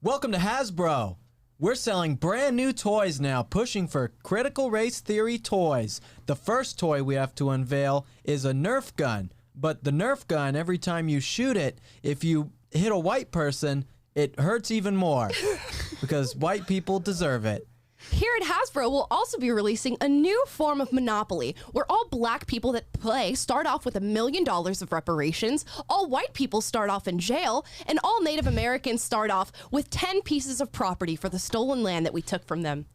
Welcome to Hasbro. We're selling brand new toys now, pushing for critical race theory toys. The first toy we have to unveil is a Nerf gun. But the Nerf gun, every time you shoot it, if you hit a white person, it hurts even more. Because white people deserve it. Here at Hasbro, we'll also be releasing a new form of Monopoly, where all black people that play start off with $1 million of reparations, all white people start off in jail, and all Native Americans start off with 10 pieces of property for the stolen land that we took from them.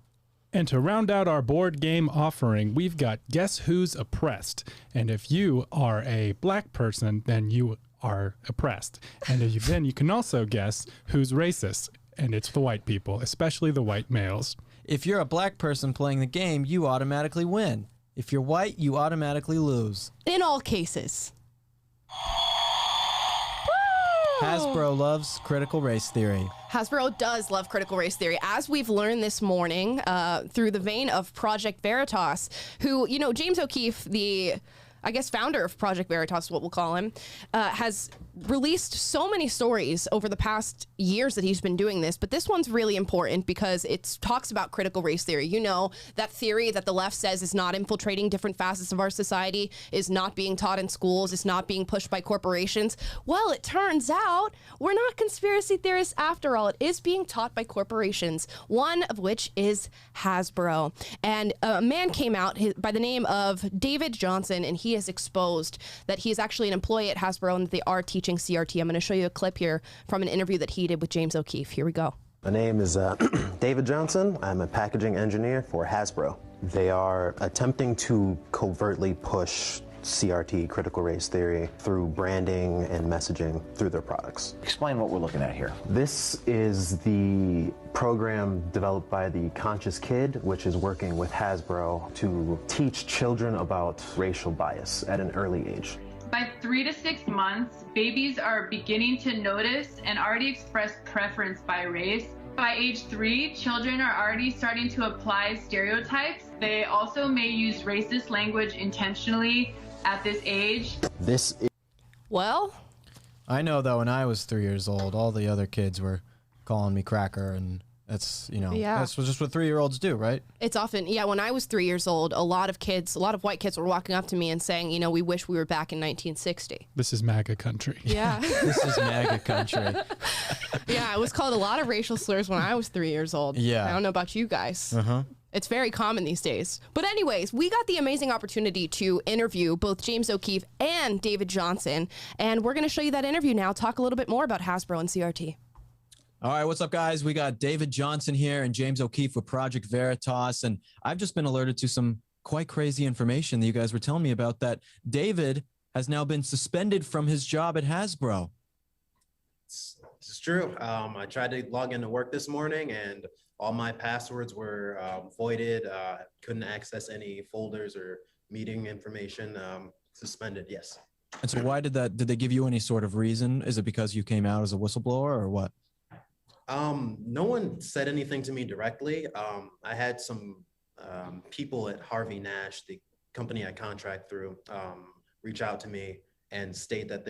And to round out our board game offering, we've got Guess Who's Oppressed. And if you are a black person, then you are oppressed. And then you can also guess who's racist. And it's the white people, especially the white males. If you're a black person playing the game, you automatically win. If you're white, you automatically lose. In all cases. Hasbro loves critical race theory. Hasbro does love critical race theory, as we've learned this morning through the vein of Project Veritas, who, you know, James O'Keefe, the founder of Project Veritas, what we'll call him, has released so many stories over the past years that he's been doing this, but this one's really important because it talks about critical race theory. You know, that theory that the left says is not infiltrating different facets of our society, is not being taught in schools, is not being pushed by corporations. Well, it turns out we're not conspiracy theorists after all. It is being taught by corporations, one of which is Hasbro. And a man came out by the name of David Johnson, and he has exposed that he is actually an employee at Hasbro and that they are teaching CRT. I'm going to show you a clip here from an interview that he did with James O'Keefe. Here we go. My name is David Johnson. I'm a packaging engineer for Hasbro. They are attempting to covertly push CRT, critical race theory, through branding and messaging through their products. Explain what we're looking at here. This is the program developed by the Conscious Kid, which is working with Hasbro to teach children about racial bias at an early age. By 3 to 6 months, babies are beginning to notice and already express preference by race. By age 3, children are already starting to apply stereotypes. They also may use racist language intentionally at this age. Well, I know that when I was 3 years old, all the other kids were calling me cracker, and that's, you know, that's just what 3-year-olds do, right? It's often, when I was 3 years old, a lot of white kids were walking up to me and saying, you know, we wish we were back in 1960. This is MAGA country. Yeah. This is MAGA country. Yeah, I was called a lot of racial slurs when I was 3 years old. Yeah. I don't know about you guys. Uh-huh. It's very common these days. But anyways, we got the amazing opportunity to interview both James O'Keefe and David Johnson, and we're going to show you that interview now, talk a little bit more about Hasbro and CRT. All right, what's up, guys? We got David Johnson here and James O'Keefe with Project Veritas, and I've just been alerted to some quite crazy information that you guys were telling me about, that David has now been suspended from his job at Hasbro. This is true. I tried to log into work this morning, and all my passwords were voided. Couldn't access any folders or meeting information. Suspended, yes. And so why did they give you any sort of reason? Is it because you came out as a whistleblower or what? No one said anything to me directly. I had some people at Harvey Nash, the company I contract through, reach out to me and state that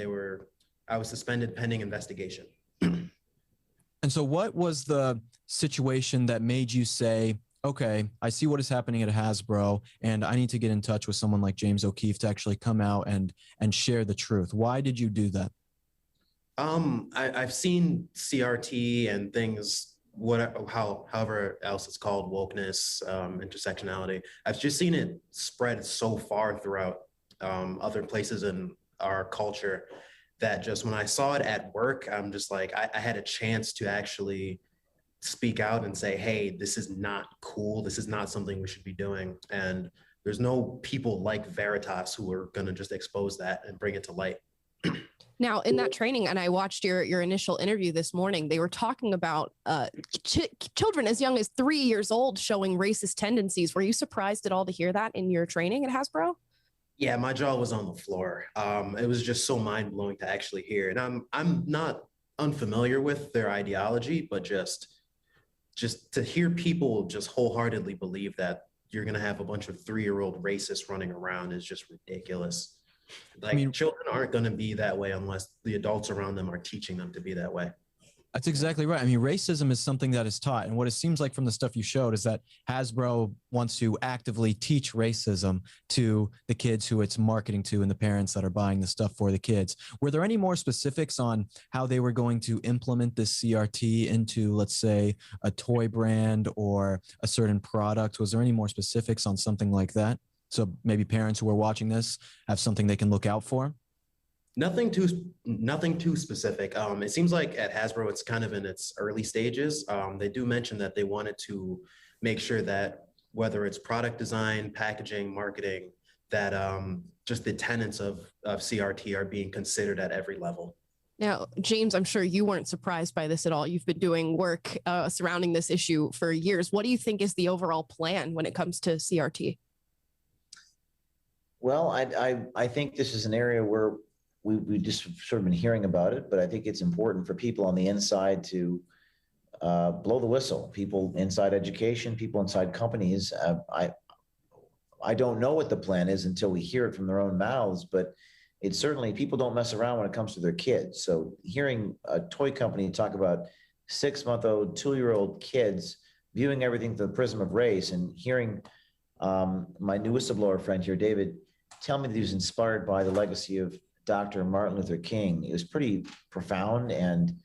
I was suspended pending investigation. And so what was the situation that made you say, okay, I see what is happening at Hasbro, and I need to get in touch with someone like James O'Keefe to actually come out and share the truth? Why did you do that? I've seen CRT and things, however else it's called, wokeness, intersectionality. I've just seen it spread so far throughout other places in our culture that just when I saw it at work, I'm just like, I had a chance to actually speak out and say, hey, this is not cool. This is not something we should be doing. And there's no people like Veritas who are going to just expose that and bring it to light. Now, in that training, and I watched your initial interview this morning, they were talking about children as young as 3 years old showing racist tendencies. Were you surprised at all to hear that in your training at Hasbro? Yeah, my jaw was on the floor. It was just so mind-blowing to actually hear. And I'm not unfamiliar with their ideology, but just to hear people just wholeheartedly believe that you're going to have a bunch of 3-year-old racists running around is just ridiculous. Like, children aren't going to be that way unless the adults around them are teaching them to be that way. That's exactly right. I mean, racism is something that is taught. And what it seems like from the stuff you showed is that Hasbro wants to actively teach racism to the kids who it's marketing to and the parents that are buying the stuff for the kids. Were there any more specifics on how they were going to implement this CRT into, let's say, a toy brand or a certain product? Was there any more specifics on something like that? So maybe parents who are watching this have something they can look out for? Nothing too specific. It seems like at Hasbro, it's kind of in its early stages. They do mention that they wanted to make sure that whether it's product design, packaging, marketing, that just the tenets of CRT are being considered at every level. Now, James, I'm sure you weren't surprised by this at all. You've been doing work surrounding this issue for years. What do you think is the overall plan when it comes to CRT? Well, I think this is an area where we just sort of been hearing about it, but I think it's important for people on the inside to blow the whistle. People inside education, people inside companies. I don't know what the plan is until we hear it from their own mouths, but it's certainly, people don't mess around when it comes to their kids. So hearing a toy company talk about 6-month-old, 2-year-old kids viewing everything through the prism of race, and hearing my new whistleblower friend here, David, tell me that he was inspired by the legacy of Dr. Martin Luther King. It was pretty profound and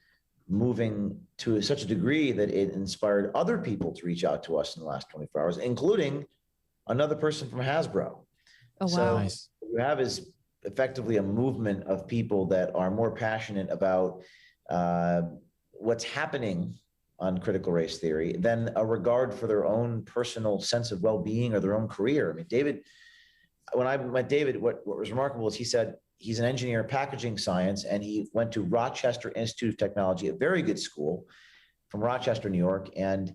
moving to such a degree that it inspired other people to reach out to us in the last 24 hours, including another person from Hasbro. Oh, wow. So Nice. what you have is effectively a movement of people that are more passionate about what's happening on critical race theory than a regard for their own personal sense of well-being or their own career. I mean, David, when I met David, what was remarkable is he said he's an engineer in packaging science, and he went to Rochester Institute of Technology, a very good school from Rochester, New York. And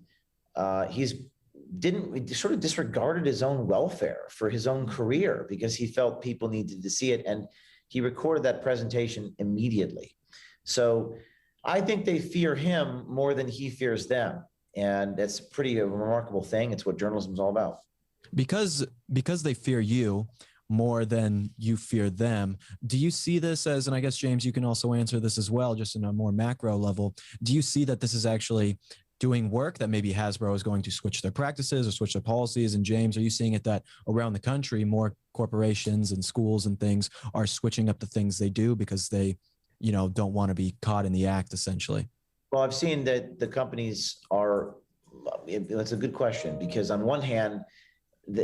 he sort of disregarded his own welfare for his own career because he felt people needed to see it. And he recorded that presentation immediately. So I think they fear him more than he fears them. And that's pretty a remarkable thing. It's what journalism is all about. Because they fear you more than you fear them, do you see this as, and I guess, James, you can also answer this as well, just in a more macro level, do you see that this is actually doing work that maybe Hasbro is going to switch their practices or switch their policies? And James, are you seeing it that around the country, more corporations and schools and things are switching up the things they do because they, don't want to be caught in the act, essentially? Well, I've seen that the companies are, it's a good question, because on one hand,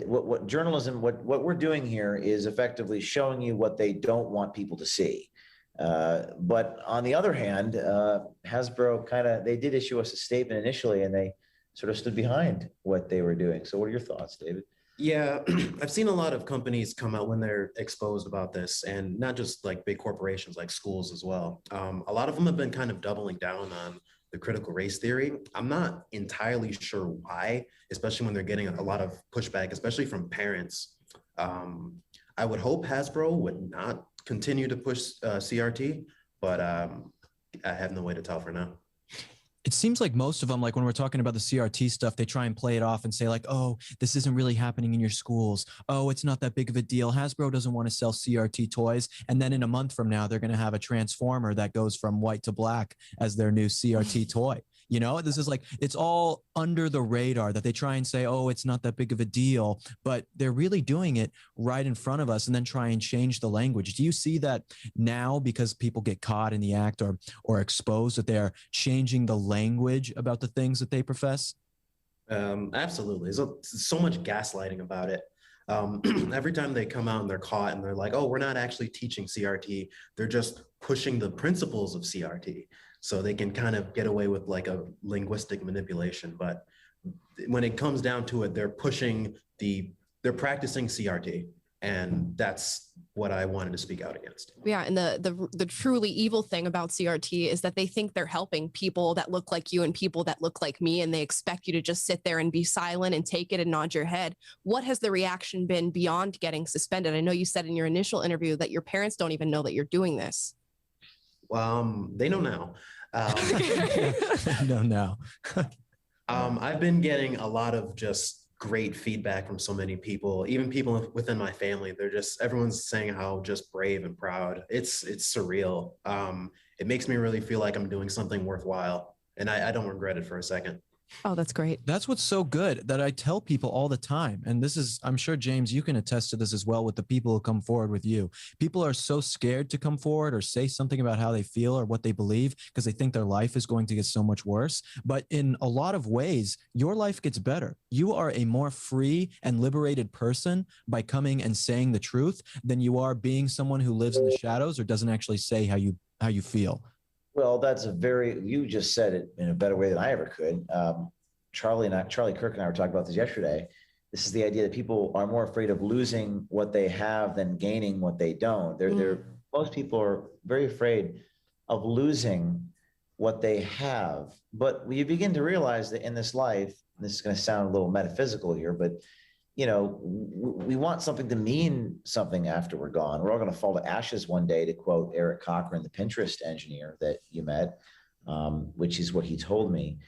what journalism, what we're doing here is effectively showing you what they don't want people to see. But on the other hand, Hasbro they did issue us a statement initially, and they sort of stood behind what they were doing. So what are your thoughts, David? Yeah, I've seen a lot of companies come out when they're exposed about this, and not just like big corporations, like schools as well. A lot of them have been kind of doubling down on the critical race theory. I'm not entirely sure why, especially when they're getting a lot of pushback, especially from parents. I would hope Hasbro would not continue to push CRT, but I have no way to tell for now. It seems like most of them, like when we're talking about the CRT stuff, they try and play it off and say like, oh, this isn't really happening in your schools. Oh, it's not that big of a deal. Hasbro doesn't want to sell CRT toys. And then in a month from now, they're going to have a transformer that goes from white to black as their new CRT toy. This is like, it's all under the radar that they try and say, oh, it's not that big of a deal, but they're really doing it right in front of us and then try and change the language. Do you see that now because people get caught in the act or exposed, that they're changing the language about the things that they profess? Absolutely. There's so much gaslighting about it. Every time they come out and they're caught and they're like, oh, we're not actually teaching CRT. They're just pushing the principles of CRT. So they can kind of get away with like a linguistic manipulation. But when it comes down to it, they're practicing CRT. And that's what I wanted to speak out against. Yeah, and the truly evil thing about CRT is that they think they're helping people that look like you and people that look like me, and they expect you to just sit there and be silent and take it and nod your head. What has the reaction been beyond getting suspended? I know you said in your initial interview that your parents don't even know that you're doing this. They know now. No. I've been getting a lot of just great feedback from so many people, even people within my family. Everyone's saying how just brave and proud. It's surreal. It makes me really feel like I'm doing something worthwhile, and I don't regret it for a second. Oh, that's great. That's what's so good that I tell people all the time. And this is, I'm sure, James, you can attest to this as well with the people who come forward with you. People are so scared to come forward or say something about how they feel or what they believe because they think their life is going to get so much worse. But in a lot of ways, your life gets better. You are a more free and liberated person by coming and saying the truth than you are being someone who lives in the shadows or doesn't actually say how you feel. Well, you just said it in a better way than I ever could. Charlie Kirk and I were talking about this yesterday. This is the idea that people are more afraid of losing what they have than gaining what they don't. Most people are very afraid of losing what they have. But you begin to realize that in this life, this is going to sound a little metaphysical here, but we want something to mean something after we're gone. We're all going to fall to ashes one day, to quote Eric Cochran, the Pinterest engineer that you met, which is what he told me.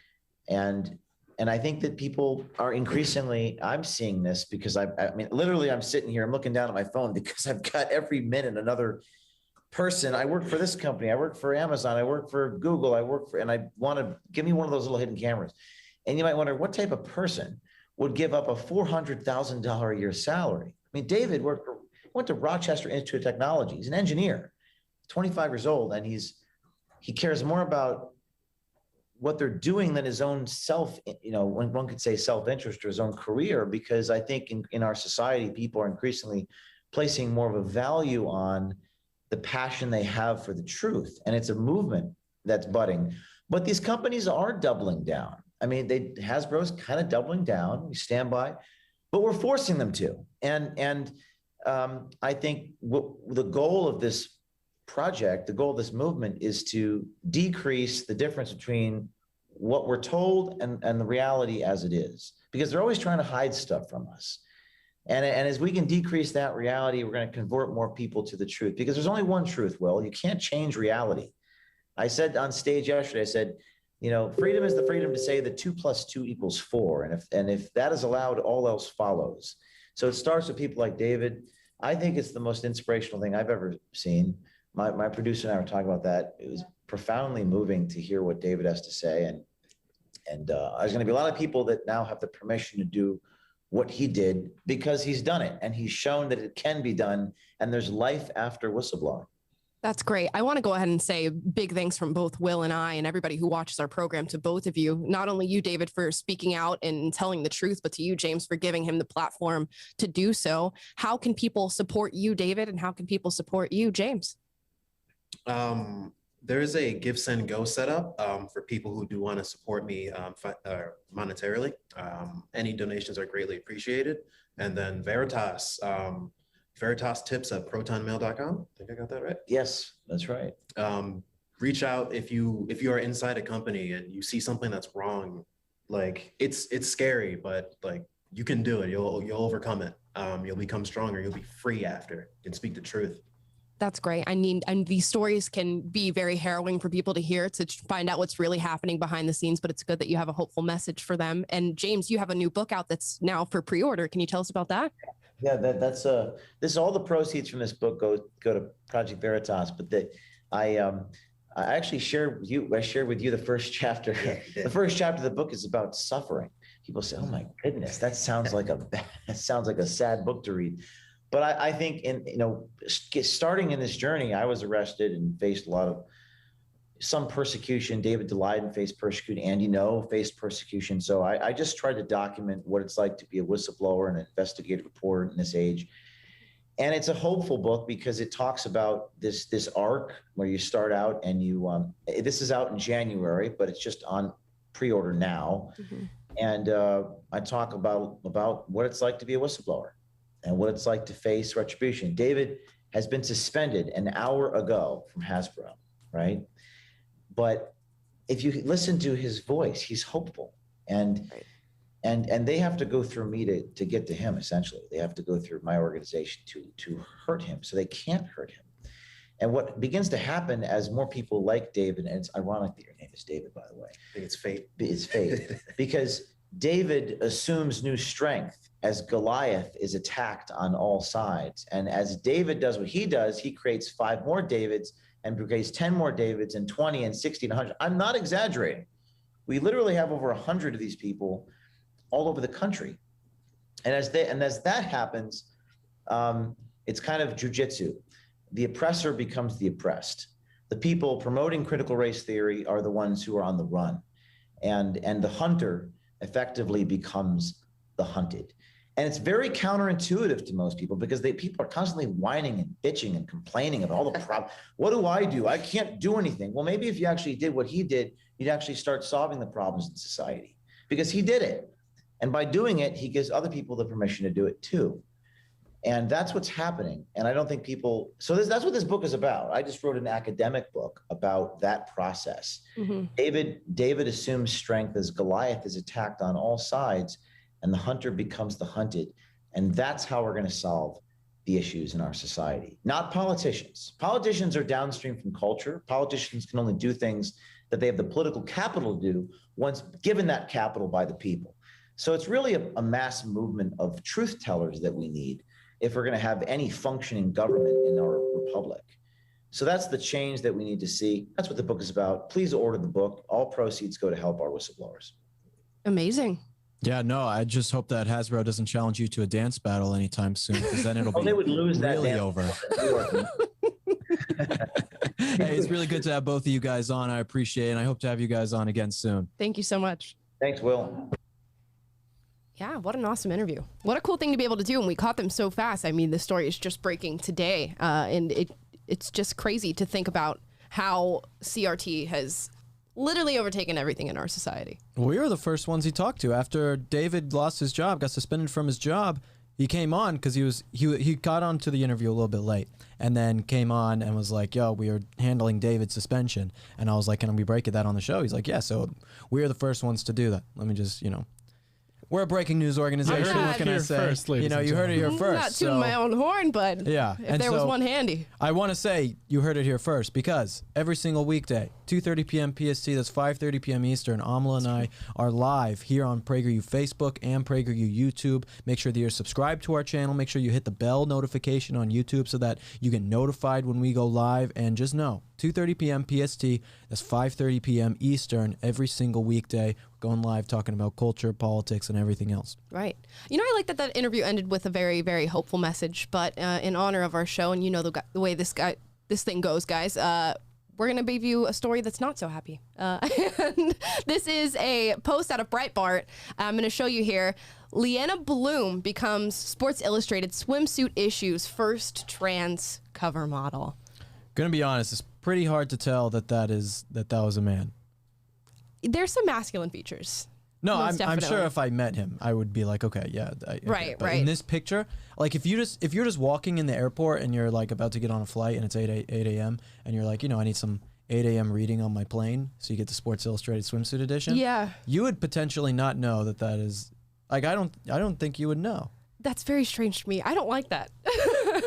And I think that people are increasingly, I'm seeing this because I mean, literally I'm sitting here, I'm looking down at my phone because I've got every minute another person. I work for this company. I work for Amazon. I work for Google. And I want to give me one of those little hidden cameras. And you might wonder what type of person would give up a $400,000 a year salary. I mean, David went to Rochester Institute of Technology. He's an engineer, 25 years old, and he cares more about what they're doing than his own when one could say self-interest or his own career, because I think in our society, people are increasingly placing more of a value on the passion they have for the truth. And it's a movement that's budding. But these companies are doubling down. I mean, Hasbro's kind of doubling down. We stand by, but we're forcing them to. And I think the goal of this project, the goal of this movement, is to decrease the difference between what we're told and the reality as it is, because they're always trying to hide stuff from us. And as we can decrease that reality, we're going to convert more people to the truth, because there's only one truth, Will. You can't change reality. I said on stage yesterday, I said, freedom is the freedom to say that 2 + 2 = 4. And if that is allowed, all else follows. So it starts with people like David. I think it's the most inspirational thing I've ever seen. My producer and I were talking about that. It was profoundly moving to hear what David has to say. And there's going to be a lot of people that now have the permission to do what he did because he's done it. And he's shown that it can be done. And there's life after Whistleblower. That's great. I want to go ahead and say big thanks from both Will and I and everybody who watches our program to both of you. Not only you, David, for speaking out and telling the truth, but to you, James, for giving him the platform to do so. How can people support you, David, and how can people support you, James? There is a Give, Send, Go setup for people who do want to support me monetarily. Any donations are greatly appreciated. And then Veritas, Veritas tips at protonmail.com. I think I got that right. Yes, that's right. Reach out if you are inside a company and you see something that's wrong. Like it's scary, but like you can do it. You'll overcome it. You'll become stronger. You'll be free after. You can speak the truth. That's great. And these stories can be very harrowing for people to hear, to find out what's really happening behind the scenes, but it's good that you have a hopeful message for them. And James, you have a new book out that's now for pre-order. Can you tell us about that? Yeah, this is all the proceeds from this book go to Project Veritas, but I actually shared with you the first chapter. Yeah, the first chapter of the book is about suffering. People say, "Oh my goodness, that sounds like a sad book to read." But I think starting in this journey, I was arrested and faced some persecution. David Daleiden faced persecution. Andy faced persecution. So I just tried to document what it's like to be a whistleblower and an investigative reporter in this age. And it's a hopeful book because it talks about this arc where you start out and this is out in January, but it's just on pre-order now. Mm-hmm. And I talk about what it's like to be a whistleblower and what it's like to face retribution. David has been suspended an hour ago from Hasbro, right? But if you listen to his voice, he's hopeful. And they have to go through me to get to him, essentially. They have to go through my organization to hurt him, so they can't hurt him. And what begins to happen as more people like David, and it's ironic that your name is David, by the way. I think it's fate. It's fate. Because David assumes new strength as Goliath is attacked on all sides. And as David does what he does, he creates 5 more Davids and creates 10 more Davids and 20 and 60 and 100. I'm not exaggerating. We literally have over 100 of these people all over the country. And as that happens, it's kind of jujitsu. The oppressor becomes the oppressed. The people promoting critical race theory are the ones who are on the run. And the hunter effectively becomes the hunted. And it's very counterintuitive to most people because people are constantly whining and bitching and complaining about all the problems. What do? I can't do anything. Well, maybe if you actually did what he did, you'd actually start solving the problems in society because he did it. And by doing it, he gives other people the permission to do it too. And that's what's happening. And I don't think people, that's what this book is about. I just wrote an academic book about that process. Mm-hmm. David assumes strength as Goliath is attacked on all sides, and the hunter becomes the hunted. And that's how we're going to solve the issues in our society, not politicians. Politicians are downstream from culture. Politicians can only do things that they have the political capital to do once given that capital by the people. So it's really a mass movement of truth tellers that we need if we're going to have any functioning government in our republic. So that's the change that we need to see. That's what the book is about. Please order the book. All proceeds go to help our whistleblowers. Amazing. Yeah, no, I just hope that Hasbro doesn't challenge you to a dance battle anytime soon, because then it'll be they would lose really that over. Hey, it's really good to have both of you guys on. I appreciate it, and I hope to have you guys on again soon. Thank you so much. Thanks, Will. Yeah, what an awesome interview. What a cool thing to be able to do, and we caught them so fast. I mean, the story is just breaking today, and it's just crazy to think about how CRT has literally overtaken everything in our society. We were the first ones he talked to. After David lost his job, got suspended from his job, he came on because he got onto the interview a little bit late, and then came on and was like, yo, we are handling David's suspension. And I was like, can we break that on the show? He's like, yeah, so we are the first ones to do that. Let me just, we're a breaking news organization. What can I say? First, you heard it here first. Not tooting my own horn, but yeah, if there was one handy. I want to say you heard it here first because every single weekday, 2:30 p.m. PST, that's 5:30 p.m. Eastern, Amala and I are live here on PragerU Facebook and PragerU YouTube. Make sure that you're subscribed to our channel. Make sure you hit the bell notification on YouTube so that you get notified when we go live. And just know, 2:30 p.m. PST, that's 5:30 p.m. Eastern, every single weekday. We're going live talking about culture, politics, and everything else. Right. I like that interview ended with a very, very hopeful message. But in honor of our show, and the way this thing goes, guys, we're going to give you a story that's not so happy. And this is a post out of Breitbart. I'm going to show you here. Leanna Bloom becomes Sports Illustrated swimsuit issue's first trans cover model. Gonna be honest, it's pretty hard to tell that was a man. There's some masculine features. No, I'm sure if I met him, I would be like, okay, yeah. Right. In this picture, like if you're just walking in the airport and you're like about to get on a flight and it's 8 a.m. and you're like, I need some 8 a.m. reading on my plane, so you get the Sports Illustrated swimsuit edition. Yeah. You would potentially not know that is, like, I don't think you would know. That's very strange to me. I don't like that.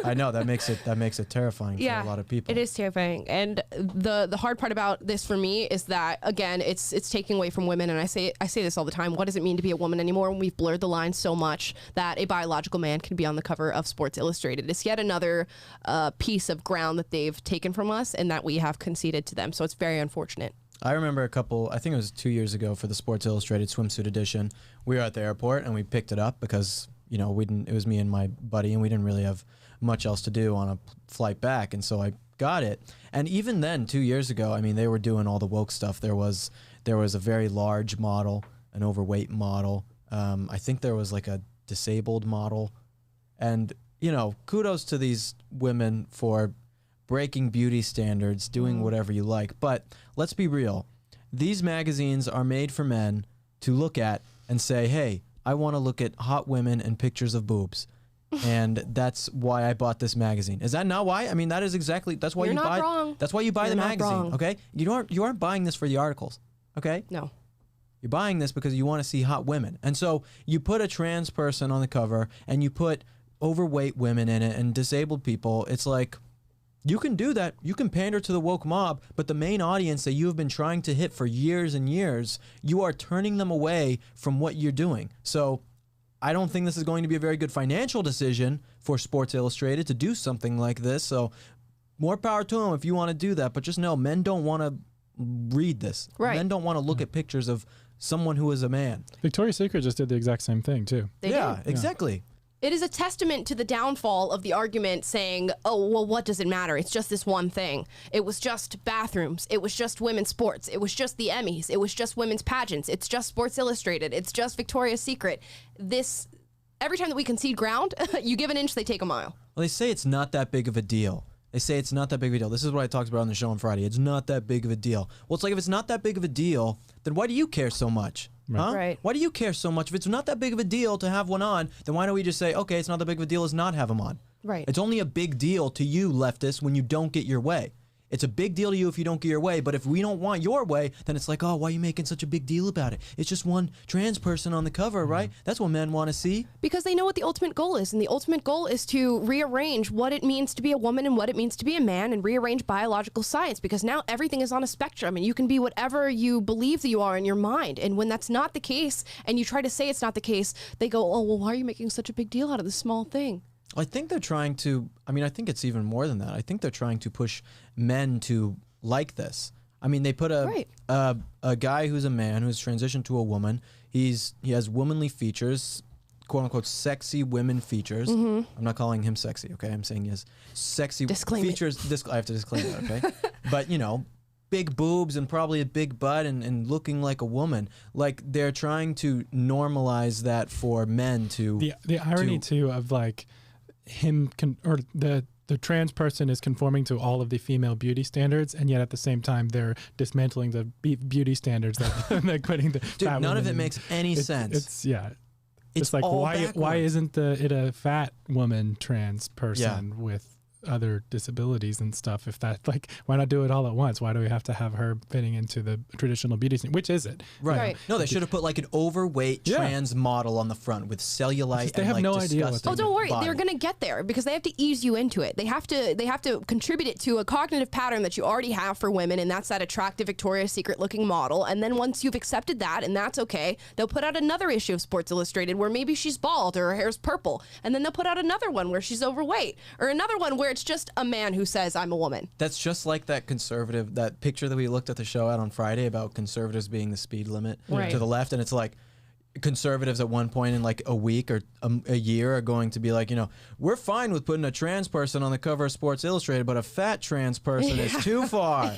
I know that makes it terrifying for a lot of people. It is terrifying, and the hard part about this for me is that again, it's taking away from women. And I say this all the time. What does it mean to be a woman anymore? When we've blurred the line so much that a biological man can be on the cover of Sports Illustrated. It's yet another piece of ground that they've taken from us, and that we have conceded to them. So it's very unfortunate. I remember I think it was 2 years ago for the Sports Illustrated swimsuit edition. We were at the airport and we picked it up because it was me and my buddy, and we didn't really have much else to do on a flight back, and so I got it. And even then, 2 years ago, I mean, they were doing all the woke stuff. There was a very large model, an overweight model. I think there was like a disabled model, and kudos to these women for breaking beauty standards, doing whatever you like. But let's be real. These magazines are made for men to look at and say, hey, I want to look at hot women and pictures of boobs. And that's why I bought this magazine. Is that not why? I mean, that's why You're not wrong. That's why you buy You're the not magazine, wrong. okay? You aren't buying this for the articles, okay? No. You're buying this because you want to see hot women. And so you put a trans person on the cover and you put overweight women in it and disabled people. It's like You can do that. You can pander to the woke mob, but the main audience that you have been trying to hit for years and years, you are turning them away from what you're doing. So I don't think this is going to be a very good financial decision for Sports Illustrated to do something like this. So more power to them if you want to do that. But just know, men don't want to read this. Right. Men don't want to look at pictures of someone who is a man. Victoria's Secret just did the exact same thing, too. They Yeah, do. exactly. It is a testament to the downfall of the argument saying, oh, well, what does it matter? It's just this one thing. It was just bathrooms. It was just women's sports. It was just the Emmys. It was just women's pageants. It's just Sports Illustrated. It's just Victoria's Secret. Every time that we concede ground, you give an inch, they take a mile. Well, they say it's not that big of a deal. They say it's not that big of a deal. This is what I talked about on the show on Friday. It's not that big of a deal. Well, it's like, if it's not that big of a deal, then why do you care so much? Huh? Right. Why do you care so much? If it's not that big of a deal to have one on, then why don't we just say, okay, it's not that big of a deal, let's not have them on. Right. It's only a big deal to you, leftists, when you don't get your way. It's a big deal to you if you don't get your way, but if we don't want your way, then it's like, oh, why are you making such a big deal about it? It's just one trans person on the cover, right? That's what men want to see. Because they know what the ultimate goal is, and the ultimate goal is to rearrange what it means to be a woman and what it means to be a man, and rearrange biological science, because now everything is on a spectrum, and you can be whatever you believe that you are in your mind. And when that's not the case, and you try to say it's not the case, they go, oh, well, why are you making such a big deal out of this small thing? I think they're trying to, I think it's even more than that. I think they're trying to push men to like this. I mean, they put a guy who's a man who's transitioned to a woman. He has womanly features, quote unquote, sexy women features. I'm not calling him sexy, okay? I'm saying he has sexy features. I have to disclaim that, okay? But, big boobs and probably a big butt and looking like a woman. Like, they're trying to normalize that for men to. The irony too of like him or the trans person is conforming to all of the female beauty standards, and yet at the same time they're dismantling the beauty standards that they're putting the. Dude, none of it makes any sense. It's like, all why isn't it a fat woman trans person with other disabilities and stuff? If that, like, why not do it all at once? Why do we have to have her fitting into the traditional beauty scene? Which is it? Right. No, they should have put like an overweight trans model on the front with cellulite. They and have like no idea what disgusting Oh, don't worry. body. They're going to get there because they have to ease you into it. They have to contribute it to a cognitive pattern that you already have for women, and that's that attractive Victoria's Secret looking model. And then once you've accepted that, and that's okay, they'll put out another issue of Sports Illustrated where maybe she's bald or her hair's purple, and then they'll put out another one where she's overweight, or another one where it's just a man who says, I'm a woman. That's just like that picture that we looked at the show out on Friday about conservatives being the speed limit to the left. And it's like conservatives at one point in like a week or a year are going to be like, we're fine with putting a trans person on the cover of Sports Illustrated, but a fat trans person is too far.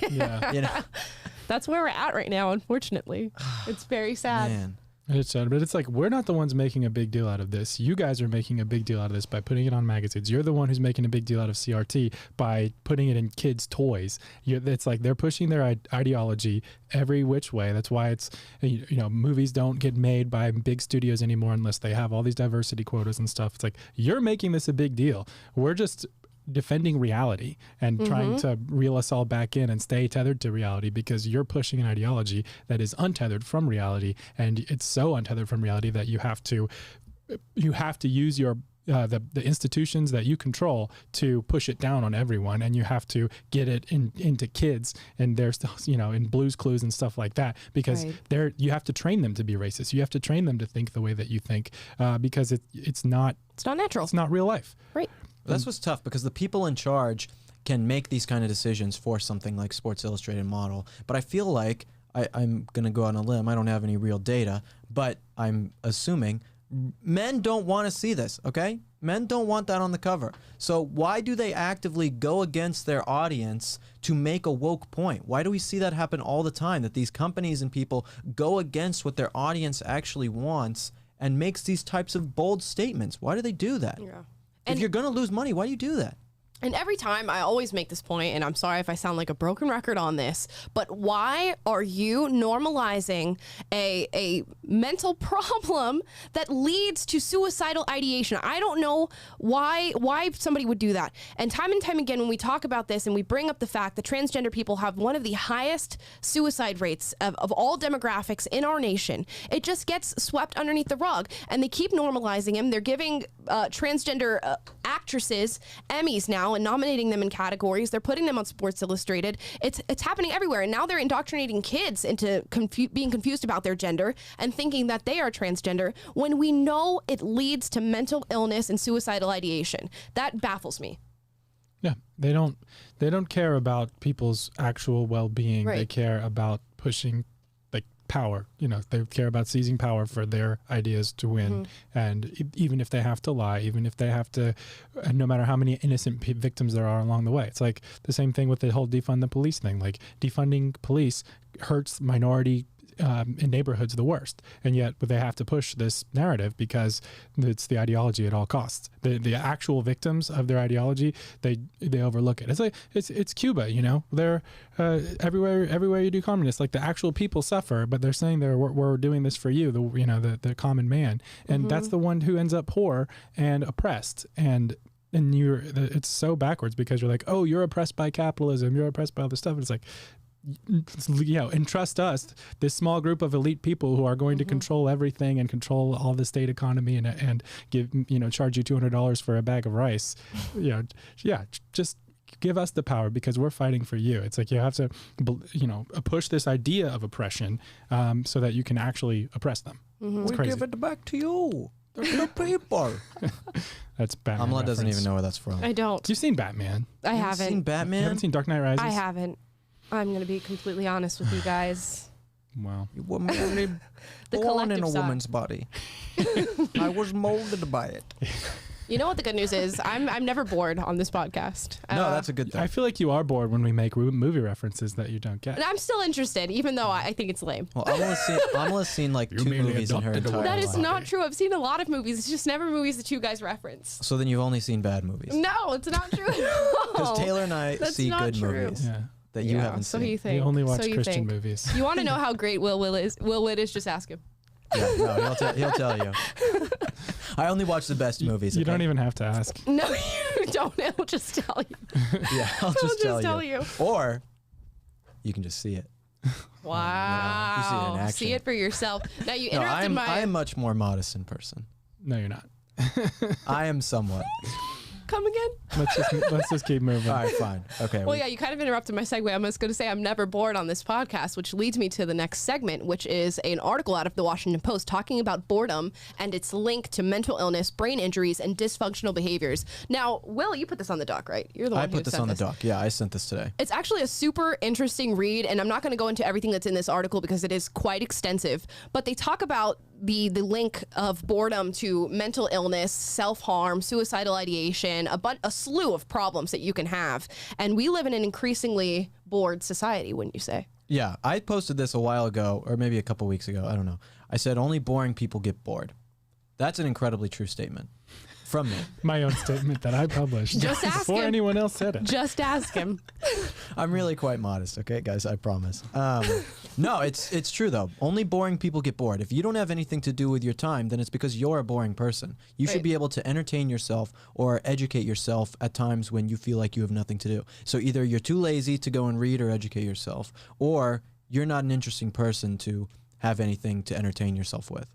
That's where we're at right now, unfortunately. It's very sad. Man. It's sad, but it's like, we're not the ones making a big deal out of this. You guys are making a big deal out of this by putting it on magazines. You're the one who's making a big deal out of CRT by putting it in kids' toys. It's like they're pushing their ideology every which way. That's why it's, movies don't get made by big studios anymore unless they have all these diversity quotas and stuff. It's like, you're making this a big deal. We're just defending reality and trying to reel us all back in and stay tethered to reality, because you're pushing an ideology that is untethered from reality, and it's so untethered from reality that you have to use your the institutions that you control to push it down on everyone, and you have to get it into kids, and there's in Blue's Clues and stuff like that, because you have to train them to be racist. You have to train them to think the way that you think, because it's not natural. It's not real life. Right. That's what's tough, because the people in charge can make these kind of decisions for something like Sports Illustrated model. But I feel like, I'm going to go on a limb, I don't have any real data, but I'm assuming men don't want to see this, okay? Men don't want that on the cover. So why do they actively go against their audience to make a woke point? Why do we see that happen all the time, that these companies and people go against what their audience actually wants and makes these types of bold statements? Why do they do that? Yeah. If you're going to lose money, why do you do that? And every time I always make this point, and I'm sorry if I sound like a broken record on this, but why are you normalizing a mental problem that leads to suicidal ideation? I don't know why somebody would do that. And time again, when we talk about this and we bring up the fact that transgender people have one of the highest suicide rates of all demographics in our nation, it just gets swept underneath the rug. And they keep normalizing them. They're giving transgender actresses Emmys now, now and nominating them in categories. They're putting them on Sports Illustrated. It's happening everywhere. And now they're indoctrinating kids into being confused about their gender and thinking that they are transgender when we know it leads to mental illness and suicidal ideation. That baffles me. Yeah, they don't care about people's actual well-being. Right. They care about pushing like power. You know, they care about seizing power for their ideas to win. And even if they have to lie, even if they have to, no matter how many innocent victims there are along the way, it's like the same thing with the whole defund the police thing. Like defunding police hurts minority in neighborhoods the worst, and yet they have to push this narrative because it's the ideology at all costs. The actual victims of their ideology, they overlook it. It's like it's Cuba, you know. They're everywhere you do communists, like the actual people suffer, but they're saying we're doing this for you, the common man, and that's the one who ends up poor and oppressed. And it's so backwards because you're like, oh, you're oppressed by capitalism, you're oppressed by all this stuff. And it's like, entrust us, this small group of elite people who are going to control everything and control all the state economy and give, charge you $200 for a bag of rice. Just give us the power because we're fighting for you. It's like you have to, push this idea of oppression so that you can actually oppress them. We give it back to you. They're good people. That's Batman. Amala doesn't reference. even know where that's from. I don't. You've seen Batman. I haven't. Seen Batman? You haven't seen Dark Knight Rises? I haven't. I'm going to be completely honest with you guys. Wow. You were merely The born in a collective sigh. woman's body. I was molded by it. You know what the good news is? I'm never bored on this podcast. No, that's a good thing. I feel like you are bored when we make movie references that you don't get. And I'm still interested, even though I think it's lame. Well, Amala's seen like You're 2 merely movies in her adopted entire away. That life. is not true. I've seen a lot of movies. It's just never movies that you guys reference. So then you've only seen bad movies. No, it's not true. Because Taylor and I That's see not good true. movies Yeah. that you haven't so seen. you We think. only watch so you Christian think. movies. You want to know how great Will Witt is? Just ask him. Yeah, no, he'll tell you. I only watch the best movies. You okay? don't even have to ask. No, you don't. He'll just tell you. Yeah, I'll just tell you. you. Or you can just see it. Wow. You see it in action. See it for yourself. Now you No, interrupted I am much more modest in person. No, you're not. I am somewhat. Come again? Let's just keep moving. All right, fine. Okay. Well, yeah, you kind of interrupted my segue. I'm just going to say I'm never bored on this podcast, which leads me to the next segment, which is an article out of the Washington Post talking about boredom and its link to mental illness, brain injuries, and dysfunctional behaviors. Now, Will, you put this on the doc, right? You're the one I who put this sent on the doc. Yeah, I sent this today. It's actually a super interesting read, and I'm not going to go into everything that's in this article because it is quite extensive, but they talk about the link of boredom to mental illness, self-harm, suicidal ideation, a slew of problems that you can have. And we live in an increasingly bored society, wouldn't you say? Yeah, I posted this a while ago, or maybe a couple weeks ago. I don't know. I said only boring people get bored. That's an incredibly true statement from me. My own statement that I published Just ask before him. anyone else said it. Just ask him. I'm really quite modest, okay, guys? I promise. No, it's true, though. Only boring people get bored. If you don't have anything to do with your time, then it's because you're a boring person. You should Right. be able to entertain yourself or educate yourself at times when you feel like you have nothing to do. So either you're too lazy to go and read or educate yourself, or you're not an interesting person to have anything to entertain yourself with.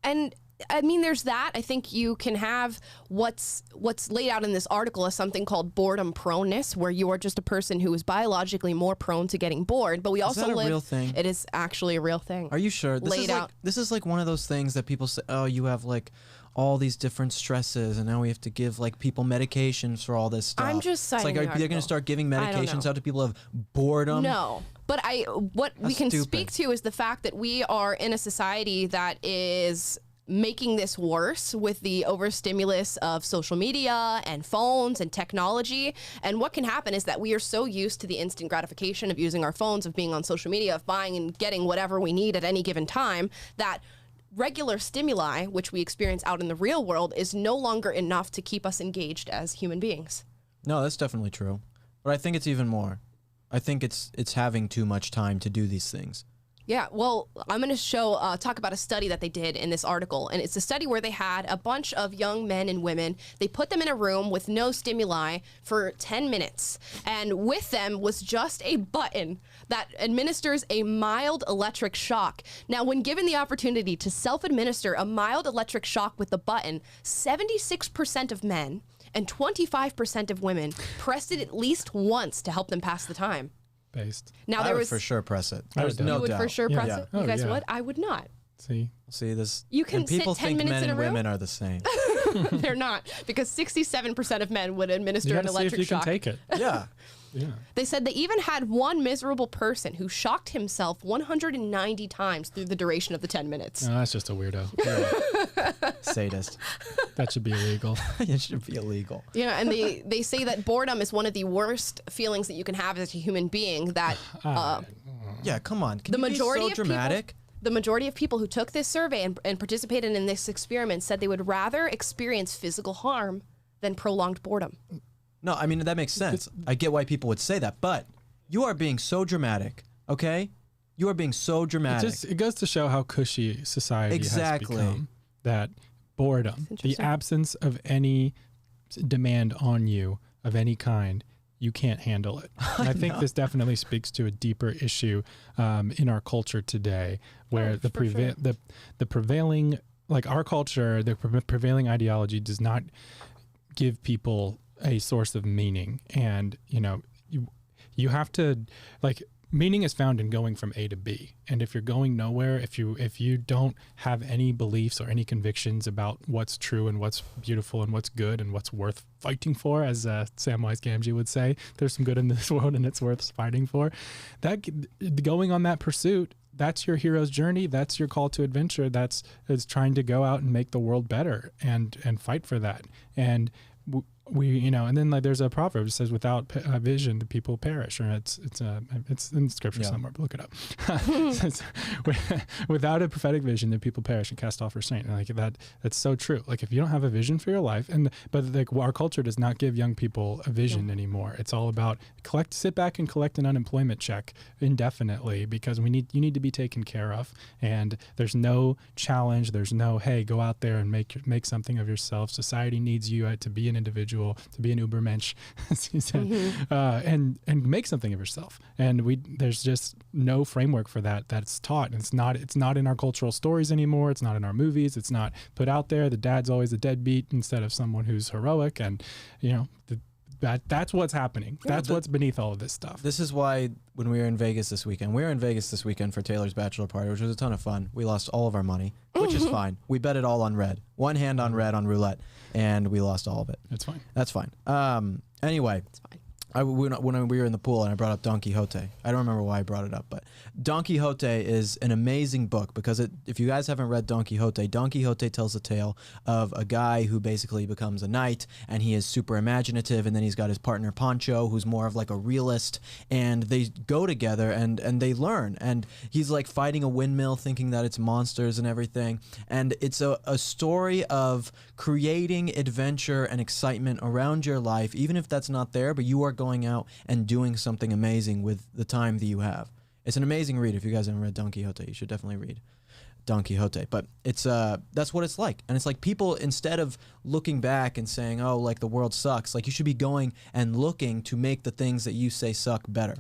And I mean, there's that. I think you can have what's laid out in this article as something called boredom proneness, where you are just a person who is biologically more prone to getting bored. But we also that a live. real thing? It is actually a real thing. Are you sure? Laid out. This is like one of those things that people say, oh, you have like all these different stresses and now we have to give like people medications for all this stuff. I'm just It's citing like, the are they going article. to start giving I don't medications know. out to people who have boredom? No. But what we That's can stupid. speak to is the fact that we are in a society that is making this worse with the overstimulus of social media and phones and technology. And what can happen is that we are so used to the instant gratification of using our phones, of being on social media, of buying and getting whatever we need at any given time, that regular stimuli, which we experience out in the real world, is no longer enough to keep us engaged as human beings. No, that's definitely true. But I think it's even more. I think it's having too much time to do these things. Yeah, well, I'm going to talk about a study that they did in this article. And it's a study where they had a bunch of young men and women. They put them in a room with no stimuli for 10 minutes. And with them was just a button that administers a mild electric shock. Now, when given the opportunity to self-administer a mild electric shock with the button, 76% of men and 25% of women pressed it at least once to help them pass the time. Based. Now I there would was for sure press it. I There's would no you would doubt. for sure press Yeah. it. You Oh, guys yeah. would? I would not. See, this. You can and people sit 10 think minutes men in and a room? women are the same. They're not, because 67% of men would administer you an gotta see if electric you shock. can take it. Yeah. Yeah. They said they even had one miserable person who shocked himself 190 times through the duration of the 10 minutes. No, that's just a weirdo. Sadist. That should be illegal. It should be illegal. Yeah, and they say that boredom is one of the worst feelings that you can have as a human being. That Yeah, come on. Can the you majority be so of dramatic? people, the majority of people who took this survey and participated in this experiment said they would rather experience physical harm than prolonged boredom. No, I mean, that makes sense. I get why people would say that, but you are being so dramatic, okay? You are being so dramatic. It goes to show how cushy society Exactly. has become. That boredom, the absence of any demand on you of any kind, you can't handle it. And I think this definitely speaks to a deeper issue in our culture today, where the prevailing, like our culture, the prevailing ideology does not give people a source of meaning. And you have to, like, meaning is found in going from A to B. And if you're going nowhere, if you don't have any beliefs or any convictions about what's true and what's beautiful and what's good and what's worth fighting for, as Samwise Gamgee would say, there's some good in this world and it's worth fighting for. That going on that pursuit, that's your hero's journey. That's your call to adventure. That's trying to go out and make the world better and fight for that. And we and then, like, there's a proverb that says, without vision the people perish, or it's in scripture somewhere, but look it up. It says, without a prophetic vision the people perish and cast off restraint. And like that's so true. Like, if you don't have a vision for your life, but like our culture does not give young people a vision anymore. It's all about sit back and collect an unemployment check indefinitely, because you need to be taken care of, and there's no challenge, there's no, hey, go out there and make something of yourself. Society needs you to be an individual, to be an Ubermensch, as he said, and make something of yourself. And there's just no framework for that that's taught. And it's not in our cultural stories anymore. It's not in our movies. It's not put out there. The dad's always a deadbeat instead of someone who's heroic. And that's what's happening. That's what's beneath all of this stuff. This is why when we were in Vegas this weekend, for Taylor's bachelor party, which was a ton of fun. We lost all of our money, which is fine. We bet it all on red. One hand on red on roulette, and we lost all of it. That's fine. That's fine. Anyway, it's fine. When we were in the pool and I brought up Don Quixote, I don't remember why I brought it up, but Don Quixote is an amazing book because if you guys haven't read Don Quixote tells the tale of a guy who basically becomes a knight, and he is super imaginative, and then he's got his partner Pancho, who's more of like a realist, and they go together and they learn, and he's like fighting a windmill thinking that it's monsters and everything, and it's a story of creating adventure and excitement around your life, even if that's not there, but you are going out and doing something amazing with the time that you have. It's an amazing read. If you guys haven't read Don Quixote, you should definitely read Don Quixote. But it's that's what it's like. And it's like, people, instead of looking back and saying, oh, like the world sucks, like you should be going and looking to make the things that you say suck better.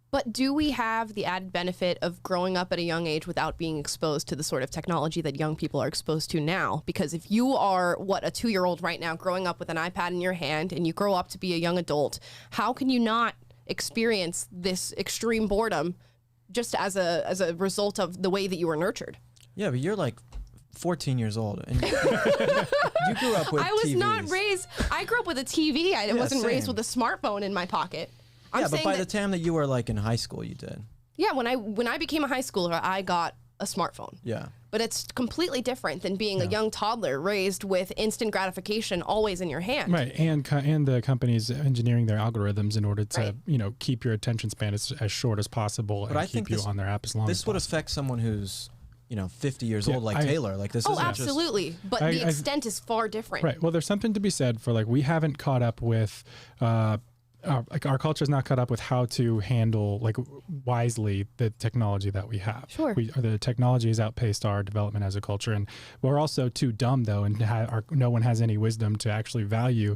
But do we have the added benefit of growing up at a young age without being exposed to the sort of technology that young people are exposed to now? Because if you are, a 2-year-old right now growing up with an iPad in your hand and you grow up to be a young adult, how can you not experience this extreme boredom just as a result of the way that you were nurtured? Yeah, but you're like 14 years old and you grew up with I was TVs. not raised. I grew up with a TV. I wasn't raised same. with a smartphone in my pocket. Yeah, but by the time that you were like in high school, you did. Yeah, when I became a high schooler, I got a smartphone. Yeah. But it's completely different than being a young toddler raised with instant gratification always in your hand. Right, and the companies engineering their algorithms in order to keep your attention span as short as possible, and keep you on their app as long as this possible. would affect someone who's 50 years old, like Taylor. Like this. Oh, absolutely. But the extent is far different. Right. Well, there's something to be said for, like, we haven't caught up with. Our culture is not caught up with how to handle, like, wisely the technology that we have. Sure. The technology has outpaced our development as a culture, and we're also too dumb, though, and no one has any wisdom to actually value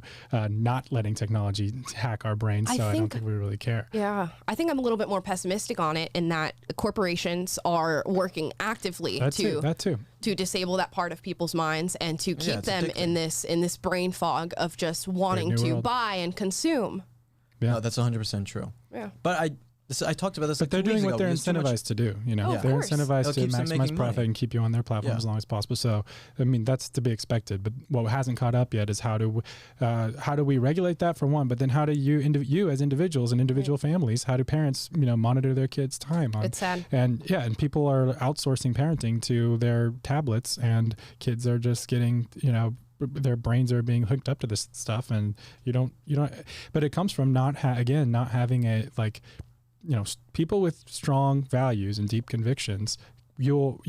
not letting technology hack our brains. I don't think we really care. Yeah, I think I'm a little bit more pessimistic on it in that corporations are working actively that too. to disable that part of people's minds and to keep it's them in this brain fog of just wanting to buy and consume. Yeah. No, that's 100% true. Yeah. But I talked about this. But they're doing what they're incentivized to do. You know, they're incentivized to maximize profit and keep you on their platform as long as possible. So, I mean, that's to be expected. But what hasn't caught up yet is how do we regulate that for one? But then how do you as individuals and individual families, how do parents, monitor their kids' time? It's sad. And people are outsourcing parenting to their tablets, and kids are just getting, their brains are being hooked up to this stuff, and you don't. But it comes from not having a people with strong values and deep convictions. You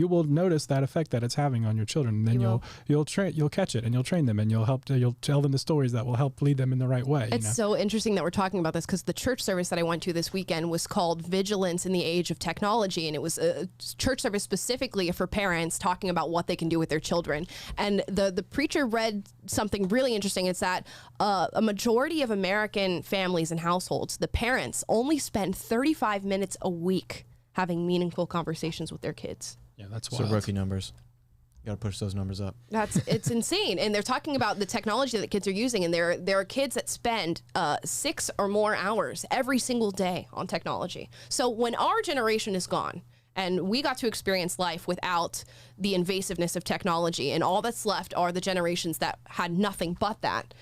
will notice that effect that it's having on your children, and then you'll catch it, and you'll train them, and you'll tell them the stories that will help lead them in the right way. It's so interesting that we're talking about this, because the church service that I went to this weekend was called Vigilance in the Age of Technology, and it was a church service specifically for parents talking about what they can do with their children. And the preacher read something really interesting. It's that a majority of American families and households, the parents only spend 35 minutes a week having meaningful conversations with their kids. Yeah, that's So rookie numbers. You got to push those numbers up. It's insane. And they're talking about the technology that kids are using, and there are kids that spend 6 or more hours every single day on technology. So when our generation is gone and we got to experience life without the invasiveness of technology, and all that's left are the generations that had nothing but that,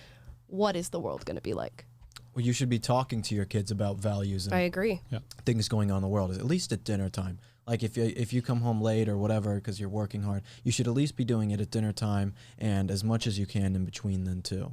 what is the world going to be like? Well, you should be talking to your kids about values and I agree. things going on in the world, at least at dinner time. Like if you come home late or whatever because you're working hard, you should at least be doing it at dinner time and as much as you can in between then too.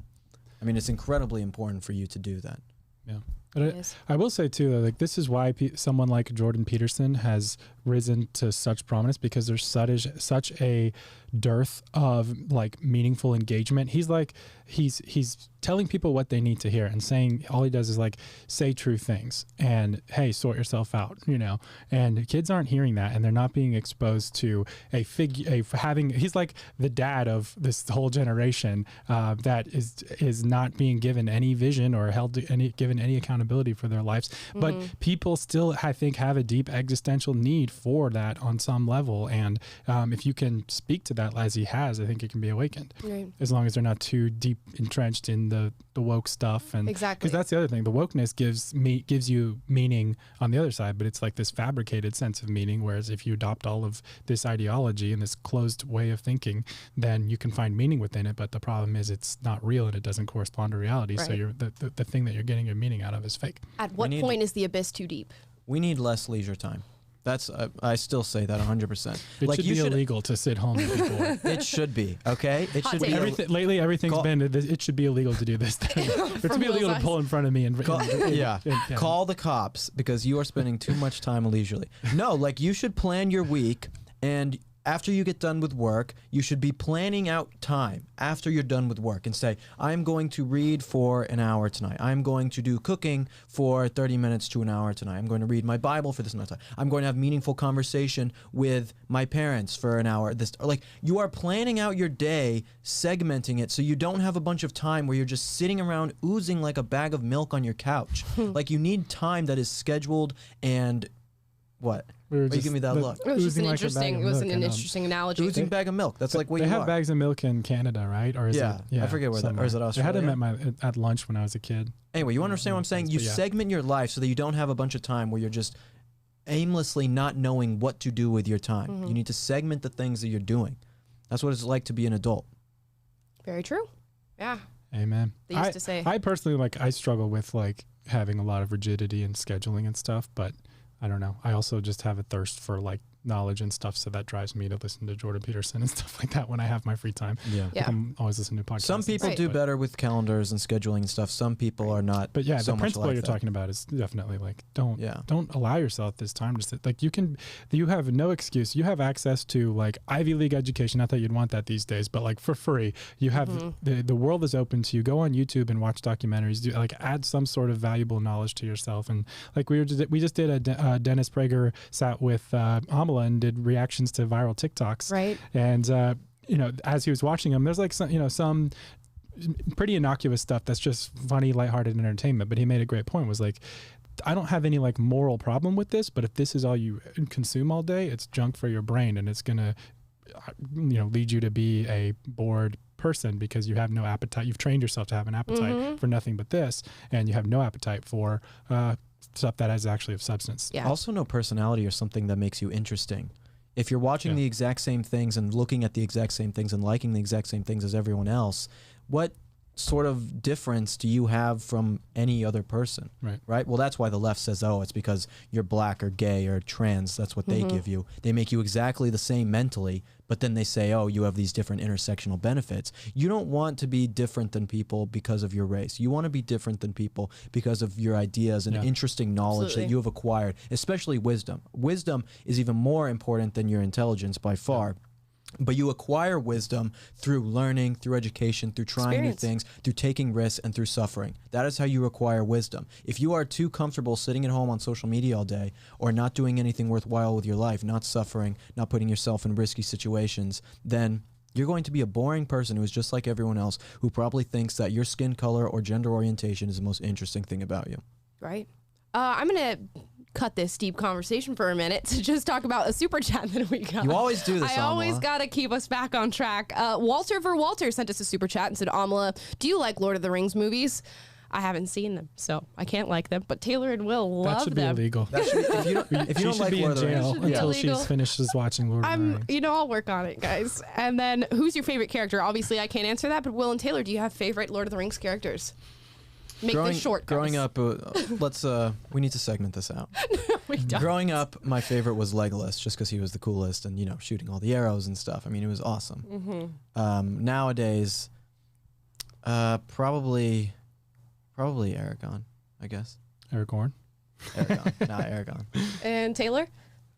I mean, it's incredibly important for you to do that. Yeah. But I will say too, like, this is why someone like Jordan Peterson has risen to such prominence, because there's such a dearth of like meaningful engagement. He's telling people what they need to hear, and saying, all he does is like say true things and, hey, sort yourself out, and kids aren't hearing that, and they're not being exposed to he's like the dad of this whole generation that is not being given any vision or given any accountability for their lives. But people still, I think, have a deep existential need for that on some level, and if you can speak to that as he has, I think it can be awakened, as long as they're not too deep entrenched in the woke stuff. And exactly, because that's the other thing, the wokeness gives you meaning on the other side, but it's like this fabricated sense of meaning, whereas if you adopt all of this ideology and this closed way of thinking, then you can find meaning within it, but the problem is it's not real and it doesn't correspond to reality. So you're the thing that you're getting your meaning out of is fake. At what point is the abyss too deep? We need less leisure time. That's I still say that 100%. It should be illegal to sit home and be bored. It should be, okay? It should be. Lately, everything's been. It should be illegal to do this thing. It should be illegal to pull in front of me and call the cops because you are spending too much time leisurely. No, like, you should plan your week, and after you get done with work, you should be planning out time after you're done with work and say, I'm going to read for an hour tonight. I'm going to do cooking for 30 minutes to an hour tonight. I'm going to read my Bible for this amount of time. I'm going to have meaningful conversation with my parents for an hour. Like, you are planning out your day, segmenting it so you don't have a bunch of time where you're just sitting around oozing like a bag of milk on your couch. Like, you need time that is scheduled and what? You give me that look. It was just an interesting analogy. Oozing bag of milk. That's like what you are. They have bags of milk in Canada, right? Or is it? Yeah, I forget where that. Or is it Australia? I had them at lunch when I was a kid. Anyway, you understand what I'm saying? You segment your life so that you don't have a bunch of time where you're just aimlessly not knowing what to do with your time. You need to segment the things that you're doing. That's what it's like to be an adult. Very true. Yeah. Amen. They used to say. I personally I struggle with like having a lot of rigidity and scheduling and stuff, but I don't know. I also just have a thirst for like knowledge and stuff, so that drives me to listen to Jordan Peterson and stuff like that when I have my free time. I'm always listening to podcasts. Some people do better with calendars and scheduling and stuff. Some people are not. But yeah, so the principle you're talking about is definitely like don't allow yourself this time to sit. Like, you have no excuse. You have access to like Ivy League education. Not that you'd want that these days, but like for free. You have the world is open to you. Go on YouTube and watch documentaries. Add some sort of valuable knowledge to yourself. And like we just did a Dennis Prager sat with Amala and did reactions to viral TikToks. Right. And as he was watching them, there's like some pretty innocuous stuff that's just funny, lighthearted entertainment. But he made a great point, was like, I don't have any like moral problem with this, but if this is all you consume all day, it's junk for your brain, and it's gonna lead you to be a bored person because you have no appetite. You've trained yourself to have an appetite for nothing but this, and you have no appetite for stuff that is actually of substance. Yeah. Also, no personality or something that makes you interesting. If you're watching the exact same things and looking at the exact same things and liking the exact same things as everyone else, what sort of difference do you have from any other person? Right? Well, that's why the left says, oh, it's because you're black or gay or trans. That's what they give you. They make you exactly the same mentally, but then they say, oh, you have these different intersectional benefits. You don't want to be different than people because of your race. You want to be different than people because of your ideas and interesting knowledge that you have acquired, especially wisdom. Wisdom is even more important than your intelligence by far. But you acquire wisdom through learning, through education, through trying new things, through taking risks, and through suffering. That is how you acquire wisdom. If you are too comfortable sitting at home on social media all day or not doing anything worthwhile with your life, not suffering, not putting yourself in risky situations, then you're going to be a boring person who is just like everyone else, who probably thinks that your skin color or gender orientation is the most interesting thing about you. Right. I'm going to cut this deep conversation for a minute to just talk about a super chat that we got. You always do this, I always Amala. got to keep us back on track. Walter sent us a super chat and said, Amala, do you like Lord of the Rings movies? I haven't seen them, so I can't like them, but Taylor and Will love them. That should be illegal. That should be, if you don't like be Lord in of the Rings, jail until she finishes watching Lord of the Rings. I'll work on it, guys. And then, who's your favorite character? Obviously, I can't answer that, but Will and Taylor, do you have favorite Lord of the Rings characters? Make this short, guys. Growing up, we need to segment this out. We don't. Growing up, my favorite was Legolas, just because he was the coolest and, shooting all the arrows and stuff. I mean, it was awesome. Nowadays, probably Aragorn, I guess. Aragorn? Aragorn. And Taylor?